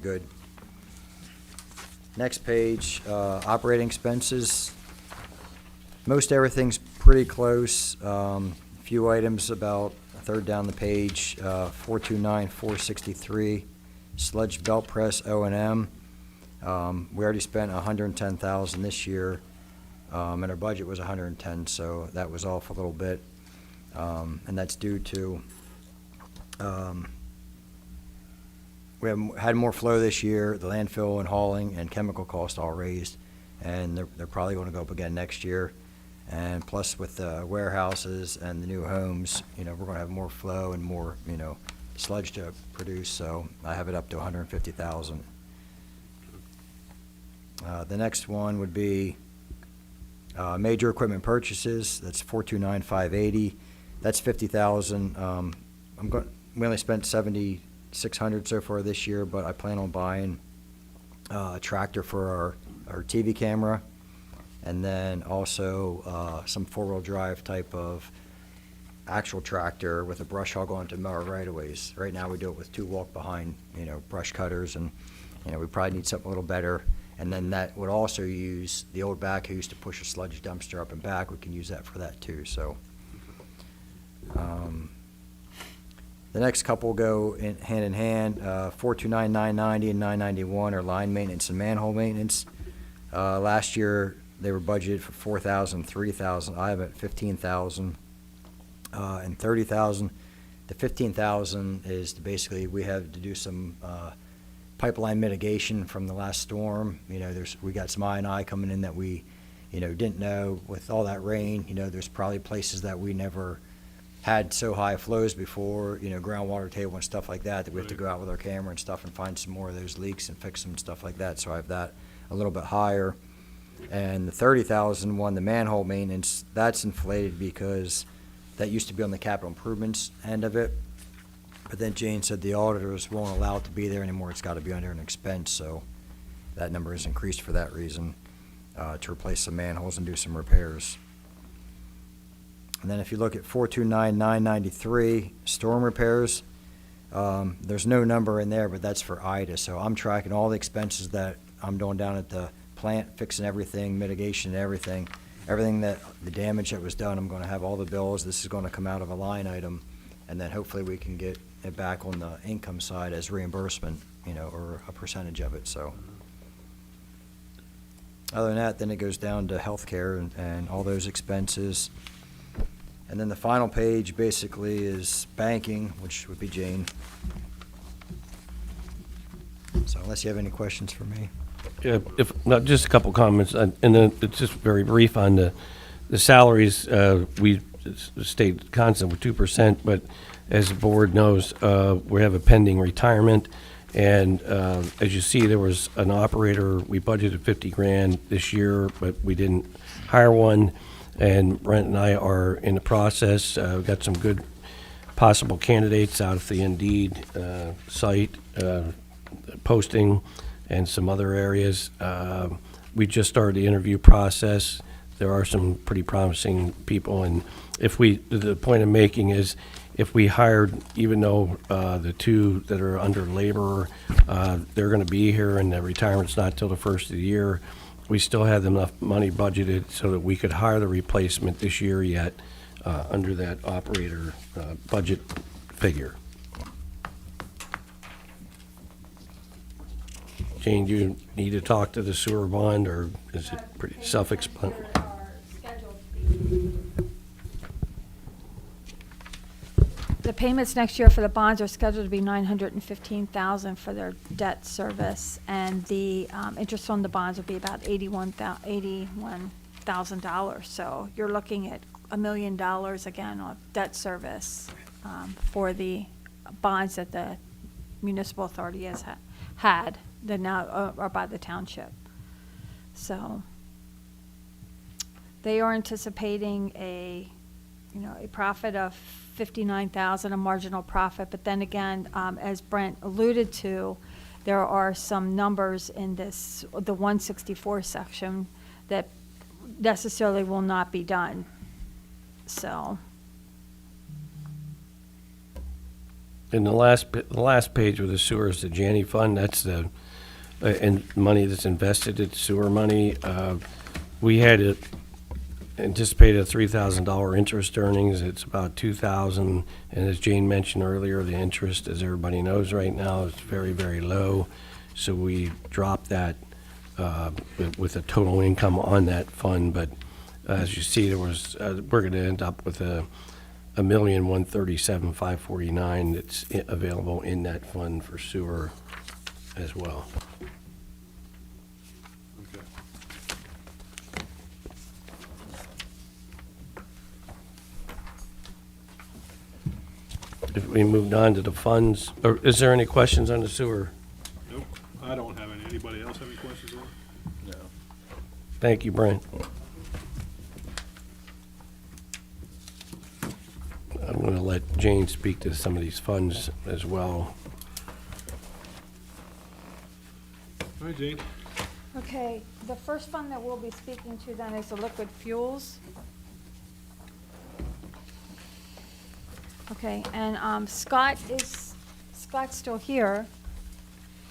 good. Next page, operating expenses. Most everything's pretty close. A few items about a third down the page, 429,463, sludge belt press O&M. We already spent $110,000 this year, and our budget was $110,000, so that was off a little bit. And that's due to we had more flow this year. The landfill and hauling and chemical costs all raised, and they're probably going to go up again next year. And plus with the warehouses and the new homes, we're going to have more flow and more, sludge to produce. So I have it up to $150,000. The next one would be major equipment purchases. That's $429,580. That's $50,000. We only spent $7,600 so far this year, but I plan on buying a tractor for our TV camera, and then also some four-wheel drive type of actual tractor with a brush hog on to mow our right-of-ways. Right now we do it with two walk-behind, brush cutters, and we probably need something a little better. And then that would also use the old backhoe used to push a sludge dumpster up and back. We can use that for that too. So. The next couple go hand in hand. 429,990 and 991 are line maintenance and manhole maintenance. Last year they were budgeted for 4,000, 3,000. I have it at 15,000 and 30,000. The 15,000 is basically we have to do some pipeline mitigation from the last storm. We got some I&I coming in that we, didn't know with all that rain. There's probably places that we never had so high flows before, groundwater table and stuff like that, that we have to go out with our camera and stuff and find some more of those leaks and fix them and stuff like that. So I have that a little bit higher. And the 30,000 one, the manhole maintenance, that's inflated because that used to be on the capital improvements end of it. But then Jane said the auditors won't allow it to be there anymore. It's got to be under an expense, so that number is increased for that reason, to replace some manholes and do some repairs. And then if you look at 429,993, storm repairs, there's no number in there, but that's for Ida. So I'm tracking all the expenses that I'm doing down at the plant, fixing everything, mitigation and everything. Everything that, the damage that was done, I'm gonna have all the bills. This is gonna come out of a line item, and then hopefully we can get it back on the income side as reimbursement, or a percentage of it, so. Other than that, then it goes down to healthcare and all those expenses. And then the final page basically is banking, which would be Jane. So unless you have any questions for me. Yeah, not just a couple comments, and then it's just very brief on the salaries. We stayed constant with 2%, but as the board knows, we have a pending retirement. And as you see, there was an operator, we budgeted 50 grand this year, but we didn't hire one. And Brent and I are in the process. We've got some good possible candidates out of the Indeed site posting and some other areas. We just started the interview process. There are some pretty promising people, and the point I'm making is, if we hired, even though the two that are under labor, they're going to be here and the retirement's not till the first of the year, we still have enough money budgeted so that we could hire the replacement this year yet under that operator budget figure. Jane, do you need to talk to the sewer bond, or is it pretty self-explanatory? The payments next year for the bonds are scheduled to be $915,000 for their debt service, and the interest on the bonds will be about $81,000. So you're looking at $1 million again on debt service for the bonds that the municipal authority has had that now are by the township. So they are anticipating a profit of $59,000, a marginal profit. But then again, as Brent alluded to, there are some numbers in the 164 section that necessarily will not be done. So. In the last page with the sewer is the Janney Fund. That's the and money that's invested. It's sewer money. We had anticipated a $3,000 interest earnings. It's about $2,000, and as Jane mentioned earlier, the interest, as everybody knows right now, is very, very low. So we dropped that with the total income on that fund. But as you see, there was we're going to end up with $1,137,549 that's available in that fund for sewer as well. If we moved on to the funds, or is there any questions on the sewer? Nope, I don't have any. Anybody else have any questions on it? No. Thank you, Brent. I'm going to let Jane speak to some of these funds as well. All right, Jane. Okay, the first fund that we'll be speaking to then is the liquid fuels. Okay, and Scott's still here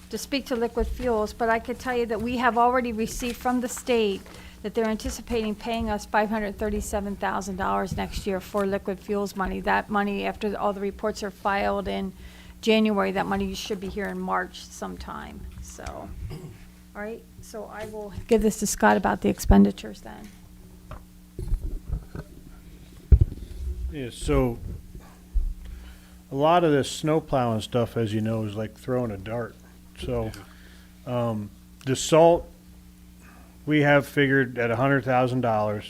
to speak to liquid fuels, but I could tell you that we have already received from the state that they're anticipating paying us $537,000 next year for liquid fuels money. That money, after all the reports are filed in January, that money should be here in March sometime. So, all right, so I will give this to Scott about the expenditures then. Yeah, so a lot of this snow plowing stuff, as you know, is like throwing a dart. So the salt, we have figured at $100,000.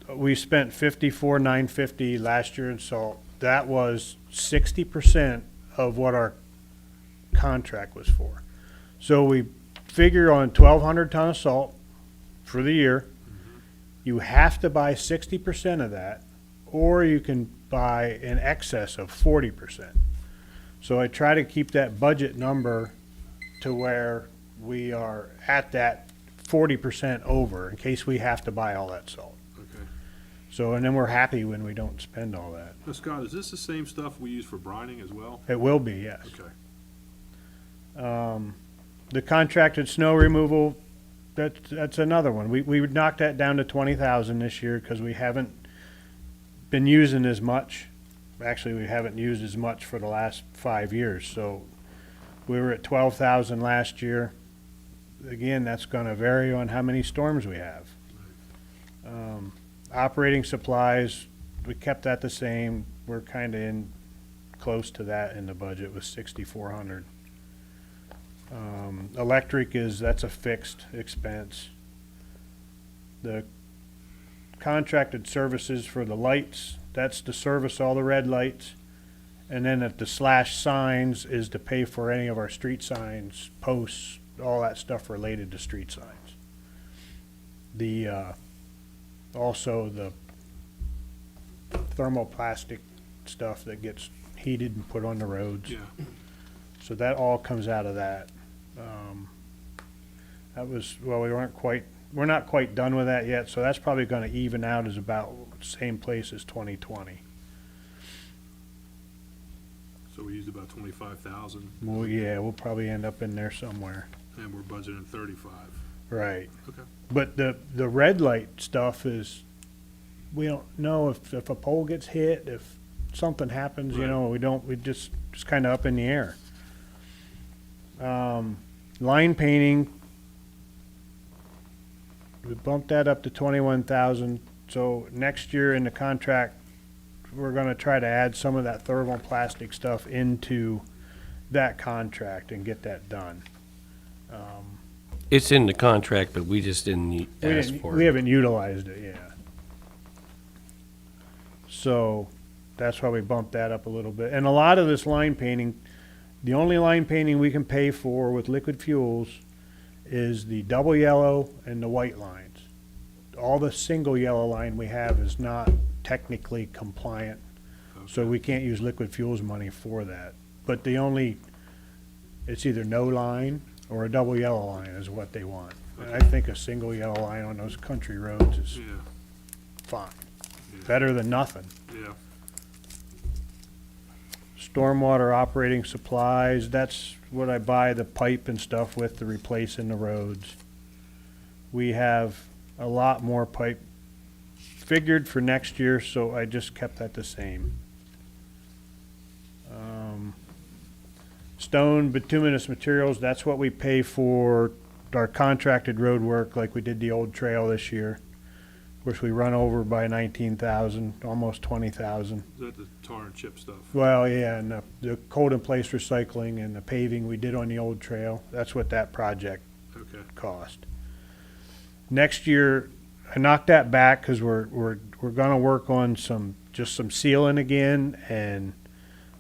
we spent 54,950 last year in salt. That was 60% of what our contract was for. So we figure on 1,200 ton of salt for the year. You have to buy 60% of that, or you can buy in excess of 40%. So I try to keep that budget number to where we are at that 40% over in case we have to buy all that salt. Okay. So, and then we're happy when we don't spend all that. Now, Scott, is this the same stuff we use for brining as well? It will be, yes. Okay. The contracted snow removal, that's another one. We would knock that down to 20,000 this year because we haven't been using as much. Actually, we haven't used as much for the last 5 years. So we were at 12,000 last year. Again, that's going to vary on how many storms we have. Operating supplies, we kept that the same. We're kind of in close to that in the budget with 6,400. Electric that's a fixed expense. The contracted services for the lights, that's to service all the red lights. And then at the slash signs is to pay for any of our street signs, posts, all that stuff related to street signs. Also the thermoplastic stuff that gets heated and put on the roads. Yeah. So that all comes out of that. We're not quite done with that yet, so that's probably gonna even out as about the same place as 2020. So we used about 25,000. Well, yeah, we'll probably end up in there somewhere. And we're budgeting 35. Right. Okay. But the red light stuff is, we don't know if a pole gets hit, if something happens, you know, we just kind of up in the air. Line painting, we bumped that up to 21,000. So next year in the contract, we're gonna try to add some of that thermoplastic stuff into that contract and get that done. It's in the contract, but we just didn't ask for it. We haven't utilized it yet. So that's why we bumped that up a little bit. And a lot of this line painting, the only line painting we can pay for with liquid fuels is the double yellow and the white lines. All the single yellow line we have is not technically compliant, so we can't use liquid fuels money for that. But it's either no line or a double yellow line is what they want. And I think a single yellow line on those country roads is Yeah. fine, Yeah. better than nothing. Yeah. Stormwater operating supplies, that's what I buy the pipe and stuff with to replace in the roads. We have a lot more pipe figured for next year, so I just kept that the same. Stone, bituminous materials, that's what we pay for our contracted road work, like we did the old trail this year. Of course, we run over by 19,000, almost 20,000. Is that the tar and chip stuff? Well, yeah, and the cold in place recycling and the paving we did on the old trail, that's what that project Okay. cost. Next year, I knocked that back because we're gonna work on some sealing again and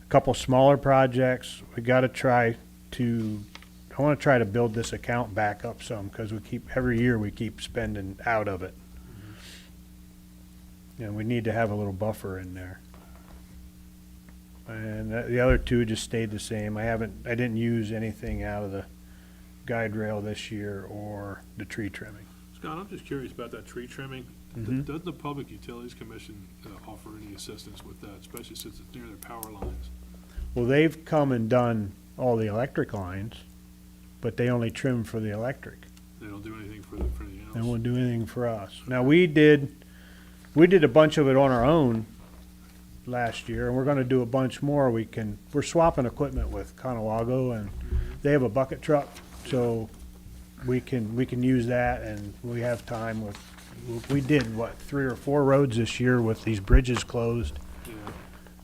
a couple smaller projects. We gotta I wanna try to build this account back up some because every year we keep spending out of it. And we need to have a little buffer in there. And the other two just stayed the same. I didn't use anything out of the guide rail this year or the tree trimming. Scott, I'm just curious about that tree trimming. Mhm. Doesn't the Public Utilities Commission offer any assistance with that, especially since it's near their power lines? Well, they've come and done all the electric lines, but they only trim for the electric. They don't do anything for anything else? They won't do anything for us. Now, we did a bunch of it on our own last year, and we're gonna do a bunch more. We're swapping equipment with Conawago, and they have a bucket truck, so we can use that, and we have time we did, 3 or 4 roads this year with these bridges closed. Yeah.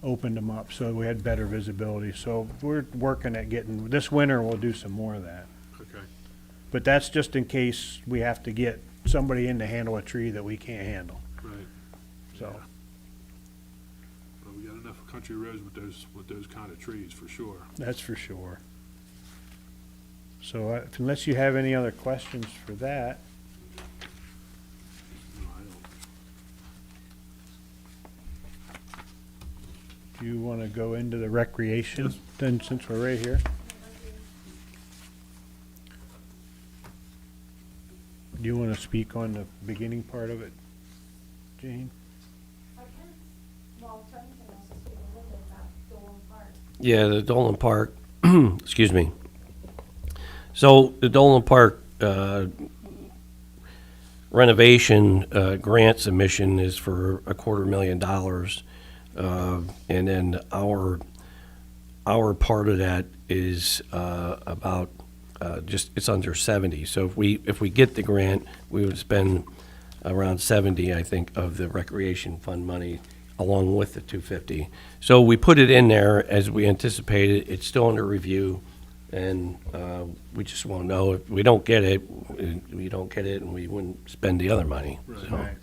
Opened them up, so we had better visibility. So we're working at this winter we'll do some more of that. Okay. But that's just in case we have to get somebody in to handle a tree that we can't handle. Right. so. But we got enough country roads with those kind of trees, for sure. That's for sure. So unless you have any other questions for that, No, I don't. do you want to go into the recreation then, since we're right here? Do you want to speak on the beginning part of it, Jane? I can. Well, Tony can also speak a little bit about Dolan Park. Yeah, the Dolan Park, excuse me. So the Dolan Park renovation grant submission is for $250,000. And then our part of that is about it's under 70. So if we get the grant, we would spend around 70, I think, of the recreation fund money along with the 250. So we put it in there as we anticipated. It's still under review, and we just won't know if we don't get it. We don't get it, and we wouldn't spend the other money. Right.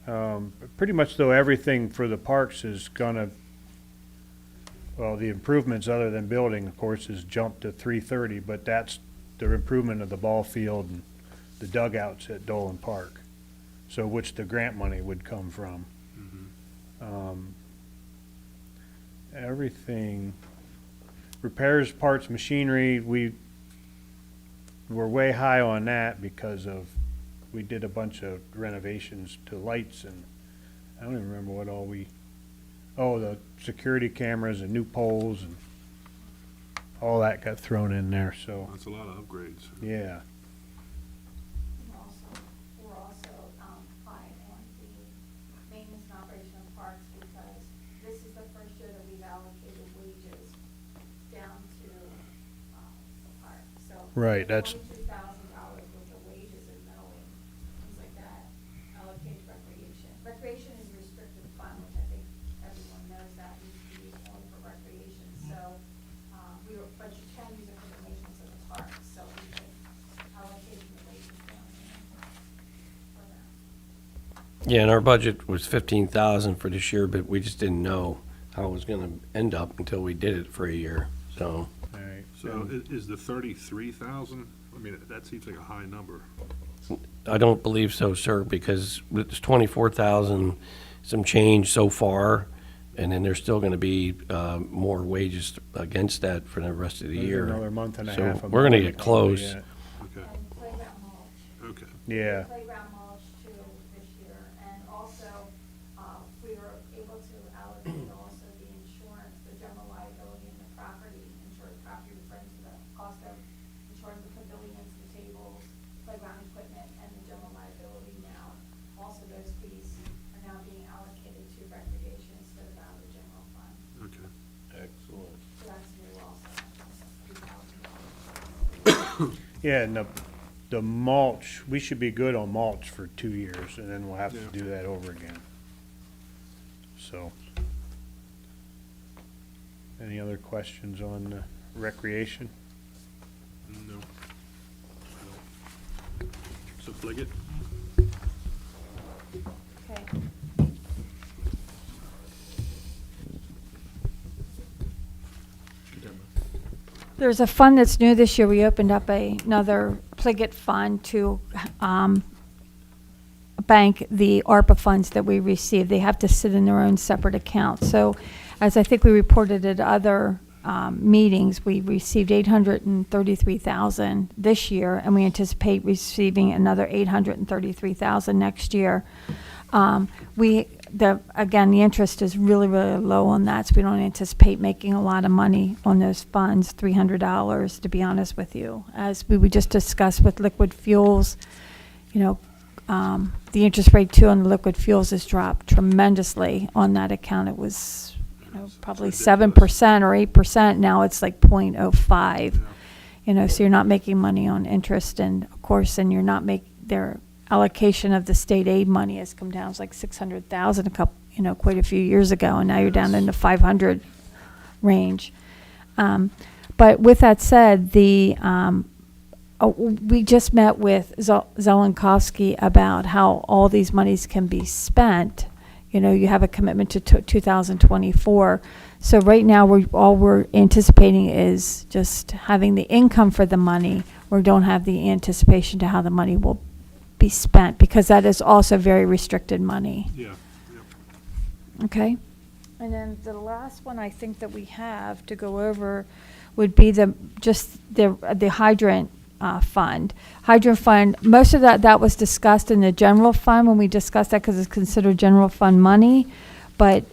So. Pretty much though, everything for the parks is gonna, well, the improvements other than building, of course, is jumped to 330, but that's the improvement of the ball field and the dugouts at Dolan Park. So which the grant money would come from. Everything, repairs, parts, machinery, we were way high on that because of, we did a bunch of renovations to lights, and I don't even remember what all the security cameras and new poles and all that got thrown in there, so, That's a lot of upgrades. yeah. We're also high on the maintenance and operation of parks because this is the first year that we've allocated wages down to the park. So Right, that's- $22,000 worth of wages and mowing, things like that, allocated to recreation. Recreation is a restricted fund, which I think everyone knows that needs to be used only for recreation. So but you can use it for the maintenance of the park. So we could allocate the wages down there for that. Yeah, and our budget was 15,000 for this year, but we just didn't know how it was going to end up until we did it for a year. So All right. So is the 33,000, I mean, that seems like a high number. I don't believe so, sir, because it's 24,000 some change so far, and then there's still going to be more wages against that for the rest of the There's year. another month and a So half of we're going to mowing get probably close. yet. Okay, And playground mulch. okay. Yeah. Playground mulch too this year. And also, we were able to allocate also the insurance, the general liability and the property insurance, property referring to the cost of insuring the pavilions, the tables, playground equipment, and the general liability now. Also, those fees are now being allocated to recreation instead of out of the general fund. Okay. Excellent. So that's new also. $3,000. Yeah, and the mulch, we should be good on mulch for 2 years, and then we'll have to Yeah. do that over again. So. Any other questions on recreation? No. So Fliggett? Okay. There's a fund that's new this year. We opened up another Pliget fund to bank the ARPA funds that we received. They have to sit in their own separate account. So as I think we reported at other meetings, we received $833,000 this year, and we anticipate receiving another $833,000 next year. Again, the interest is really, really low on that, so we don't anticipate making a lot of money on those funds, $300, to be honest with you. As we just discussed with liquid fuels, the interest rate too on the liquid fuels has dropped tremendously on that account. It was, probably 7% or 8%. Now it's like 0.05. So you're not making money on interest, and of course, and you're not their allocation of the state aid money has come down. It's like 600,000 quite a few years ago, and now you're down in the 500 range. But with that said, we just met with Zelenkovsky about how all these monies can be spent. You know, you have a commitment to 2024. So right now, all we're anticipating is just having the income for the money. We don't have the anticipation to how the money will be spent, because that is also very restricted money. Yeah. Okay? And then the last one I think that we have to go over would be the hydrant fund. Hydrant fund, most of that was discussed in the general fund when we discussed that, because it's considered general fund money. But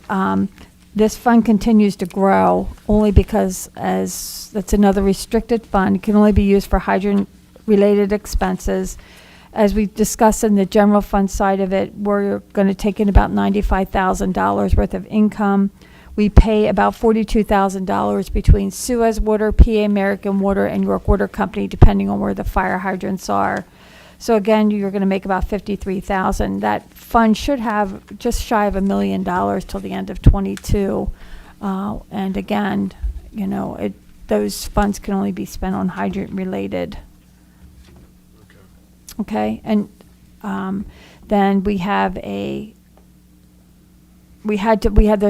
this fund continues to grow only because, as that's another restricted fund, it can only be used for hydrant-related expenses. As we discussed in the general fund side of it, we're going to take in about $95,000 worth of income. We pay about $42,000 between Suez Water, PA American Water, and York Water Company, depending on where the fire hydrants are. So again, you're going to make about $53,000. That fund should have just shy of $1 million till the end of '22. And again, you know, those funds can only be spent on hydrant-related. Okay, and then there's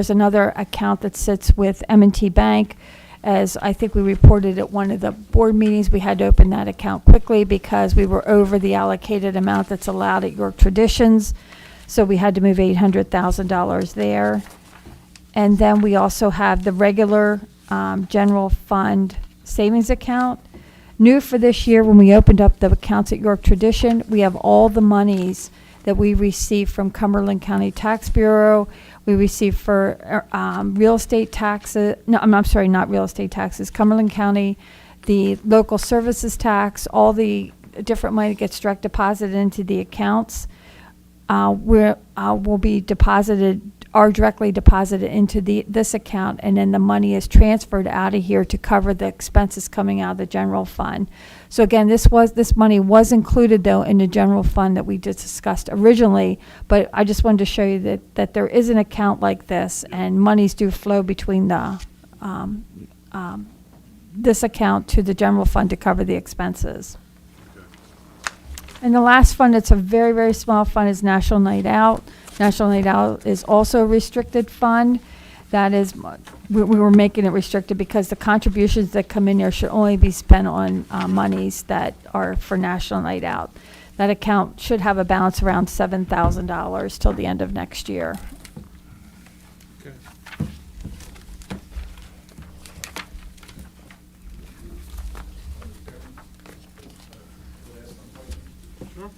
another account that sits with M&T Bank. As I think we reported at one of the board meetings, we had to open that account quickly because we were over the allocated amount that's allowed at York Traditions. So we had to move $800,000 there. And then we also have the regular general fund savings account. New for this year, when we opened up the accounts at York Tradition, we have all the monies that we received from Cumberland County Tax Bureau. We received for real estate taxes. No, I'm sorry, not real estate taxes. Cumberland County, the local services tax, all the different money that gets direct deposited into the accounts will be deposited, are directly deposited into this account, and then the money is transferred out of here to cover the expenses coming out of the general fund. So again, this money was included though in the general fund that we just discussed originally, but I just wanted to show you that there is an account like this, and monies do flow between the this account to the general fund to cover the expenses. And the last fund, it's a very, very small fund, is National Night Out. National Night Out is also a restricted fund. That is, we were making it restricted because the contributions that come in there should only be spent on monies that are for National Night Out. That account should have a balance around $7,000 till the end of next year. Okay. Sure.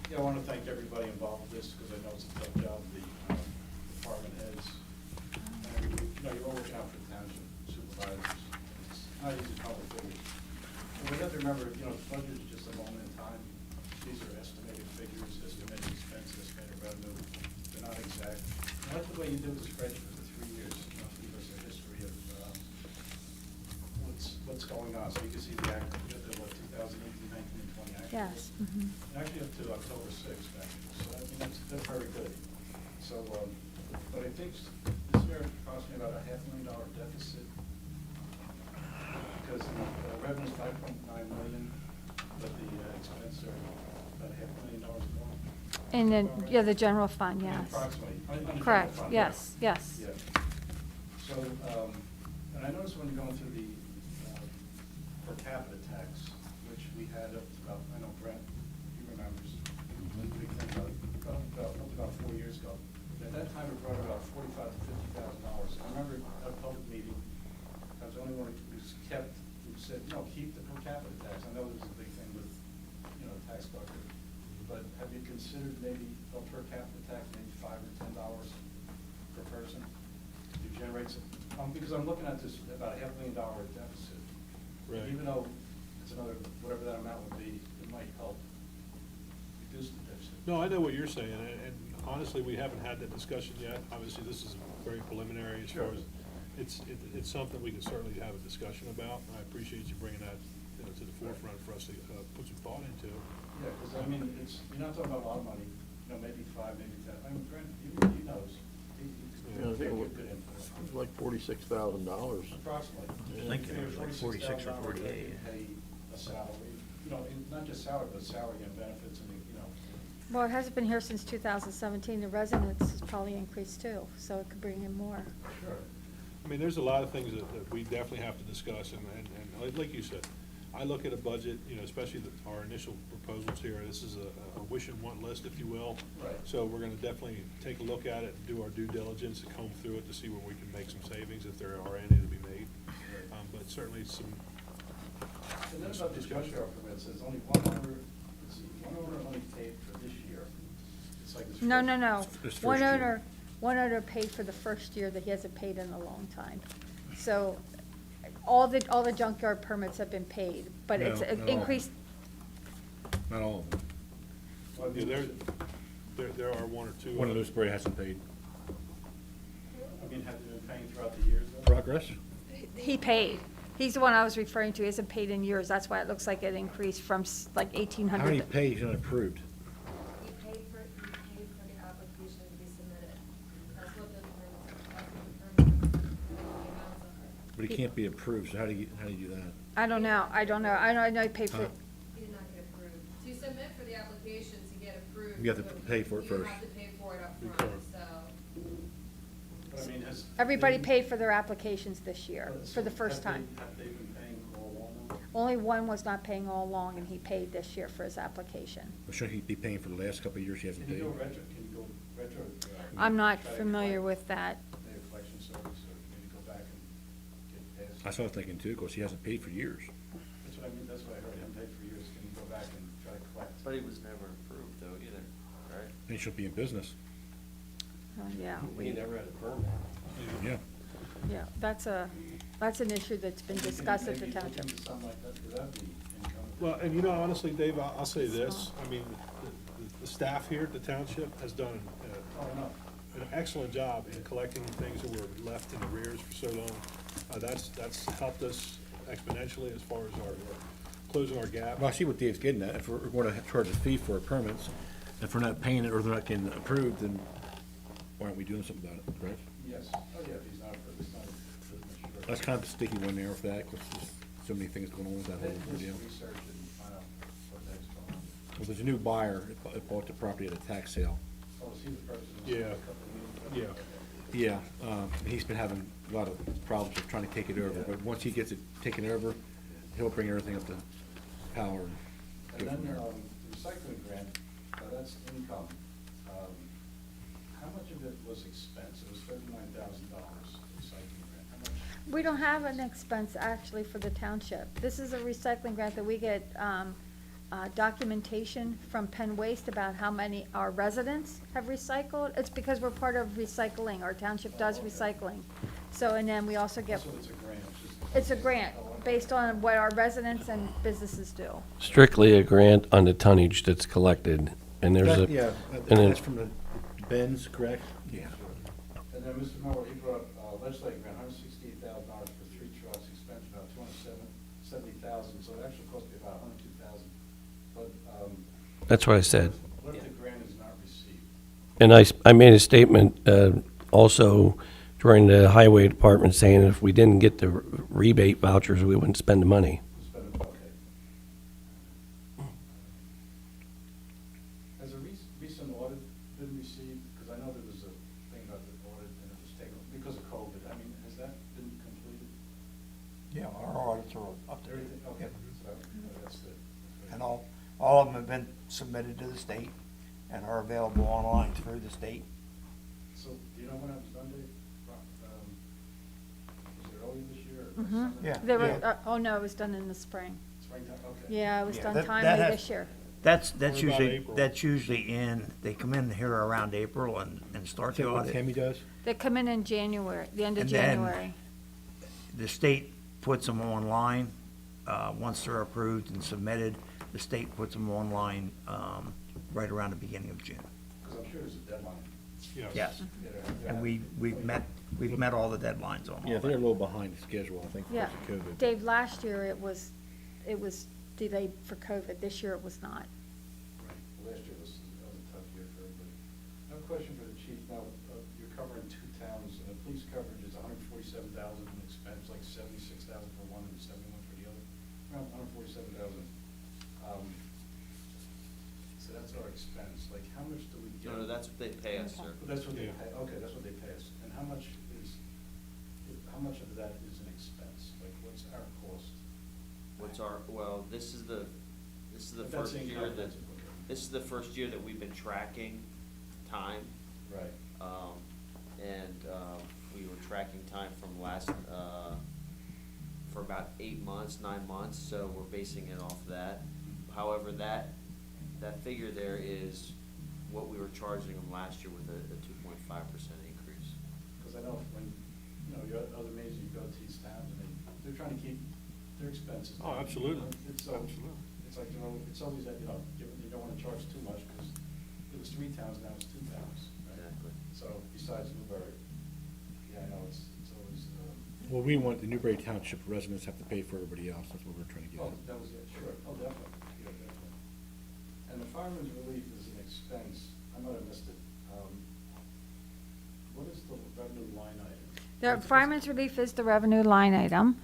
Yeah, I want to thank everybody involved with this, because I know it's a tough job, the department heads. And, you know, you're all looking out for the township supervisors. It's not easy to come with figures. And we have to remember, you know, the budget is just a moment in time. These are estimated figures, estimated expense, estimated revenue. They're not exact. And that's the way you do the spreadsheet for 3 years, you know, to give us a history of what's going on. So you can see the act, you have the 2018, 19, and 20 actuals. Yes. Mm-hmm. Actually up to October 6th, actually, so I mean, that's very good. So, but I think this year it cost me about a $500,000 deficit, because the revenue's $5.9 million, but the expenses are about $500,000 more. And then, yeah, the general fund, yes. Approximately. On the general Correct, fund, yes, yes. Yeah. So, and I noticed when you're going through the per capita tax, which we had up to about, I know Brent, he remembers, big thing about 4 years ago. At that time, it brought about $45,000 to $50,000. I remember at a public meeting, I was the only one who said, no, keep the per capita tax. I know there's a big thing with, you know, tax bucket, but have you considered maybe a per capita tax, maybe $5 or $10 per person to generate some? Because I'm looking at this about a $500,000 deficit. Right. Even though it's another, whatever that amount would be, it might help reduce the deficit. No, I know what you're saying, and honestly, we haven't had that discussion yet. Obviously, this is very preliminary as far as, it's something we can certainly have a discussion about. I appreciate you bringing that, you know, to the forefront for us to put some thought into. Yeah, because I mean, you're not talking about a lot of money, maybe 5, maybe 10. I mean, Brent, he knows. Yeah, I think it was- Good input. It's like $46,000. Approximately. I think it was like 46 or 48. Pay a salary, not just salary, but salary and benefits and, Well, it hasn't been here since 2017. The residents has probably increased too, so it could bring in more. Sure. I mean, there's a lot of things that we definitely have to discuss, and like you said, I look at a budget, especially our initial proposals here, this is a wish and want list, if you will. Right. So we're gonna definitely take a look at it, and do our due diligence, and comb through it to see where we can make some savings, if there are any to be made. But certainly some. And then about these junkyard permits, there's only one owner only paid for this year. It's like this. No, first- no, no. This One first year. owner paid for the first year that he hasn't paid in a long time. So all the junkyard permits have been paid, but it's No, an not all. increased. Not all of them. Well, I Yeah, mean, there are one or two. One of those probably hasn't paid. have they been paying throughout the years though? Progress? He paid. He's the one I was referring to. He hasn't paid in years. That's why it looks like it increased from like How many 1,800. paid, he's not approved? You paid for the application to be submitted. That's what the permits are. But he can't be approved, so how do you do that? I don't know. I know he paid for, Huh? He did not get approved. To submit for the application to get approved. You have to pay for it You first. have to pay for it up Be front, correct. so. But I mean, everybody paid for their applications this year, But for the first time. Have they been paying all along though? Only one was not paying all along, and he paid this year for his application. Or should he be paying for the last couple of years he hasn't Can you paid? go retro? I'm not try to familiar collect with that. Their collection service, or maybe go back and get past? That's what I was thinking too, because he hasn't paid for years. That's what I mean, that's what I heard, him paid for years, can you go back and try to collect? But he was never approved though either, right? He shouldn't be in business. Yeah, He never had a permit. Yeah. yeah, that's an issue that's been discussed at the Maybe look township. into something like that, because that'd be income. Well, and honestly, Dave, I'll say this, I mean, the staff here at the township has done Oh, no. an excellent job in collecting things that were left in arrears for so long. That's helped us exponentially as far as our closing our gap. Well, I see what Dave's getting at. If we're going to charge a fee for our permits, if we're not paying it or they're not getting approved, then why aren't we doing something about it, correct? Yes, oh yeah, if he's not, if it's not, sure. That's kind of the sticky one there with that, because there's so many things going on with that whole Let's deal. research it and find out what the heck's going on. Well, there's a new buyer that bought the property at a tax sale. Oh, is he the person? Yeah. Yeah. Yeah, he's been having a lot of problems with trying to take it over, but once he gets it taken over, he'll bring everything up to power and And go from then, there. the recycling grant, that's income. How much of it was expense? It was $39,000 recycling grant. How much? We don't have an expense actually for the township. This is a recycling grant that we get documentation from Penn Waste about how many our residents have recycled. It's because we're part of recycling. Our township does recycling. So, and then we also get, So it's a grant, just. it's a grant based on what our residents and businesses do. Strictly a grant on the tonnage that's collected, and there's a. Yeah, and then- that's from the bins, correct? Yeah. And then Mr. Miller, he brought up legislative grant, $168,000 for 3 trucks, expense about $270,000, so it actually cost me about $102,000. But, That's what I said. what if the grant is not received? And I made a statement also during the highway department saying if we didn't get the rebate vouchers, we wouldn't spend the money. Spend it, okay. Has a recent audit been received? Because I know there was a thing about the audit and it was taken, because of COVID. I mean, has that been completed? Yeah, our audits are up there. Everything, okay, so, that's good. And all of them have been submitted to the state and are available online through the state. So, do you know when that was done, Dave? Was it early this year or Mhm. summer? Yeah. They were, oh no, it was done in the spring. Springtime, okay. Yeah, it was Yeah, done that timely has- this year. That's What about April? usually they come in here around April and start Is the that what audit. Tammy does? They come in January, the end of And then- January. The state puts them online, once they're approved and submitted, the state puts them online, right around the beginning of June. Because I'm sure there's a deadline. Yes, Yeah. and we've met all the deadlines on all Yeah, of they're a that. little behind schedule, I think, Yeah. because of COVID. Dave, last year it was delayed for COVID. This year it was not. Right. Last year was a tough year for everybody. question for the chief. Now, you're covering two towns, and the police coverage is $147,000 in expense, like $76,000 for one and $71,000 for the other. Around $147,000. So that's our expense. Like, how much do we get? No, that's what they pay us, sir. That's what they pay, okay, that's what they pay us. And how much of that is an expense? Like, what's our cost? Well, this is the But that's first year income, that, that's- okay. this is the first year that we've been tracking time. Right. We were tracking time from for about 8 months, 9 months, so we're basing it off that. However, that figure there is what we were charging them last year with a 2.5% increase. Because I know when, you have other majors, you go to these towns, and they're trying to keep their expenses down. Oh, absolutely. It's Absolutely. It's like, it's always that, you don't want to charge too much, because it was 3 towns, now it's 2 towns, right? Exactly. So besides Newbury, yeah, I know, it's always, Well, we want the Newbury Township residents have to pay for everybody else, that's what we're trying to get oh, at. that was it, sure, oh, definitely, yeah, definitely. And the fireman's relief is an expense, I might have missed it. What is the revenue line item? The fireman's relief is the revenue line item.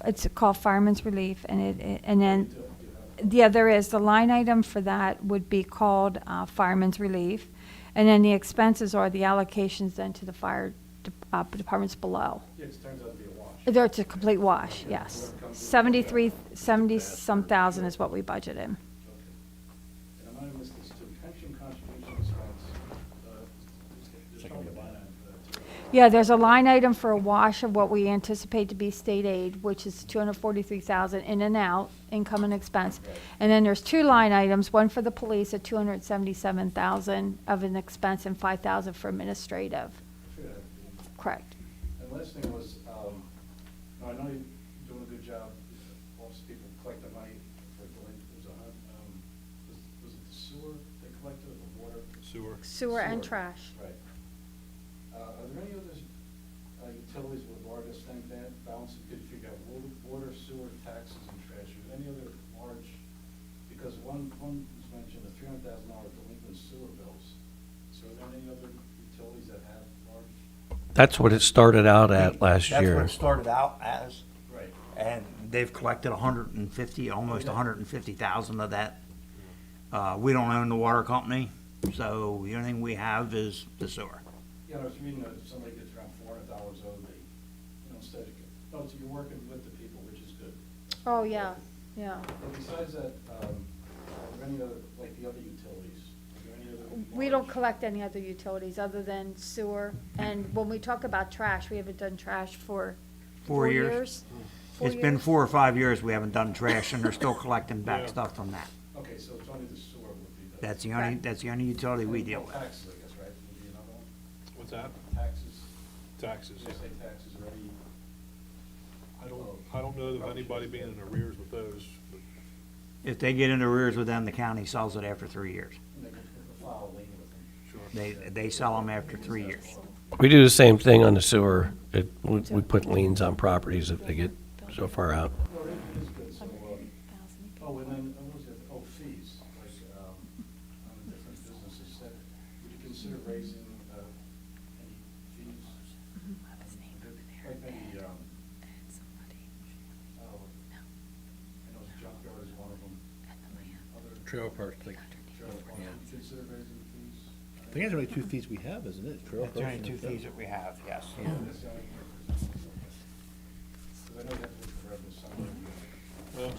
It's called fireman's relief, and then, yeah, there is. The line item for that would be called fireman's relief. And then the expenses are the allocations then to the fire departments below. Yeah, it turns out to be a wash. It's a complete wash, yes. 70-some thousand is what we budget in. Okay. And I might have missed this too, pension contribution expense, there's probably a line item for that too. Yeah, there's a line item for a wash of what we anticipate to be state aid, which is $243,000 in and out, income and expense. And then there's 2 line items, one for the police at $277,000 of an expense and $5,000 for administrative. I figured that'd be- Correct. And last thing was, I know you're doing a good job, most people collect the money for delinquent, was it the sewer they collected, or the water? Sewer and trash. Right. Are there any other utilities with largest thing balance you could figure out, water, sewer, taxes, and trash? Are there any other large, because one was mentioned, the $300,000 delinquent sewer bills. So are there any other utilities that have large? That's what it started out at last That's what year. it started out as, Right. and they've collected 150, almost 150,000 of that. We don't own the water company, so the only thing we have is the sewer. Yeah, I was reading that if somebody gets around $400 owed, instead of, so you're working with the people, which is good. Oh, yeah, yeah. But besides that, are there any other, like the other utilities? Are there any other? We don't large- collect any other utilities other than sewer. And when we talk about trash, we haven't done trash for 4 years. 4 It's been years. 4 or 5 years we haven't done trash, and they're still collecting back stuff from that. Okay, so it's only the sewer would be the. That's the only utility we deal with. Taxes, I guess, right, would be another one? What's that? Taxes, Taxes. you say taxes already, I don't know of anybody being in arrears with those, but If they get in arrears with them, the county sells it after 3 years. and they can file a lien with them. They sell them after 3 years. We do the same thing on the sewer. We put liens on properties if they get so far out. No, it is good, so, and then, what was it, fees, like, on the different businesses, that, would you consider raising, any fees? Like maybe, I know junkyard is one of them. Other Trailer parks, like, trailer parks, yeah. would you consider raising fees? I think there's only 2 fees we have, isn't it? Trailer That's the only parks 2 and- fees that we have, yes. That's the only. Because I know you have to look for revenue somewhere. well,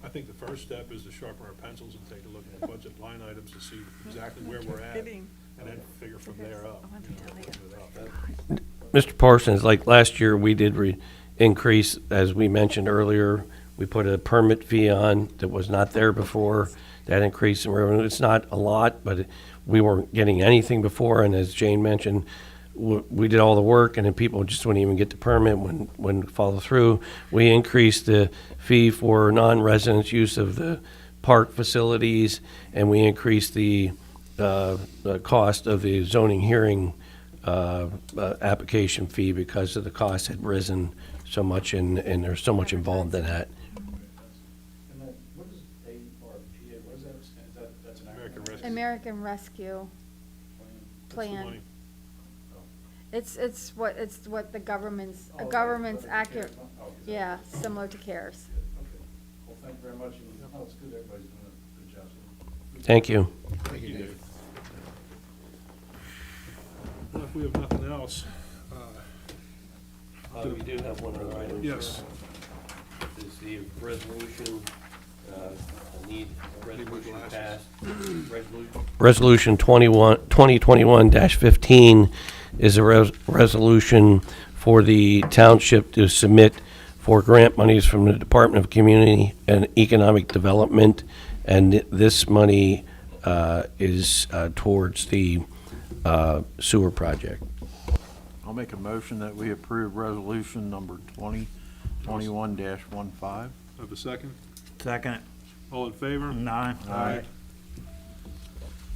I think the first step is to sharpen our pencils and take a look at the budget line items to see exactly where we're at, and then figure from there up. Mr. Parsons, like last year, we did increase, as we mentioned earlier, we put a permit fee on that was not there before. That increased in revenue. It's not a lot, but we weren't getting anything before, and as Jane mentioned, we did all the work, and then people just wouldn't even get the permit, wouldn't follow through. We increased the fee for non-residents' use of the park facilities, and we increased the cost of the zoning hearing application fee because of the cost had risen so much, and there's so much involved in that. And then, what is ARPA, what is that, that's an acronym? American Rescue American Rescue Plan. It's what the government's, Oh, government's okay. accurate, Oh, is that- yeah, similar to CARES. Okay. Well, thank you very much. And, no, it's good everybody's doing a good job. So, Thank you. Thank you, Dave. Well, if we have nothing else, We do have one other item. yes. Is the resolution, I need a resolution passed. Resolution 2021-15 is a resolution for the township to submit for grant monies from the Department of Community and Economic Development, and this money is towards the sewer project. I'll make a motion that we approve resolution number 2021-15. Have a second? Second. All in favor? Aye.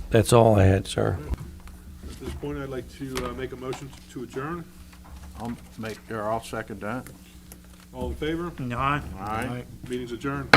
That's all I had, sir. At this point, I'd like to make a motion to adjourn. I'll second that. All in favor? Aye. Aye. Meeting's adjourned.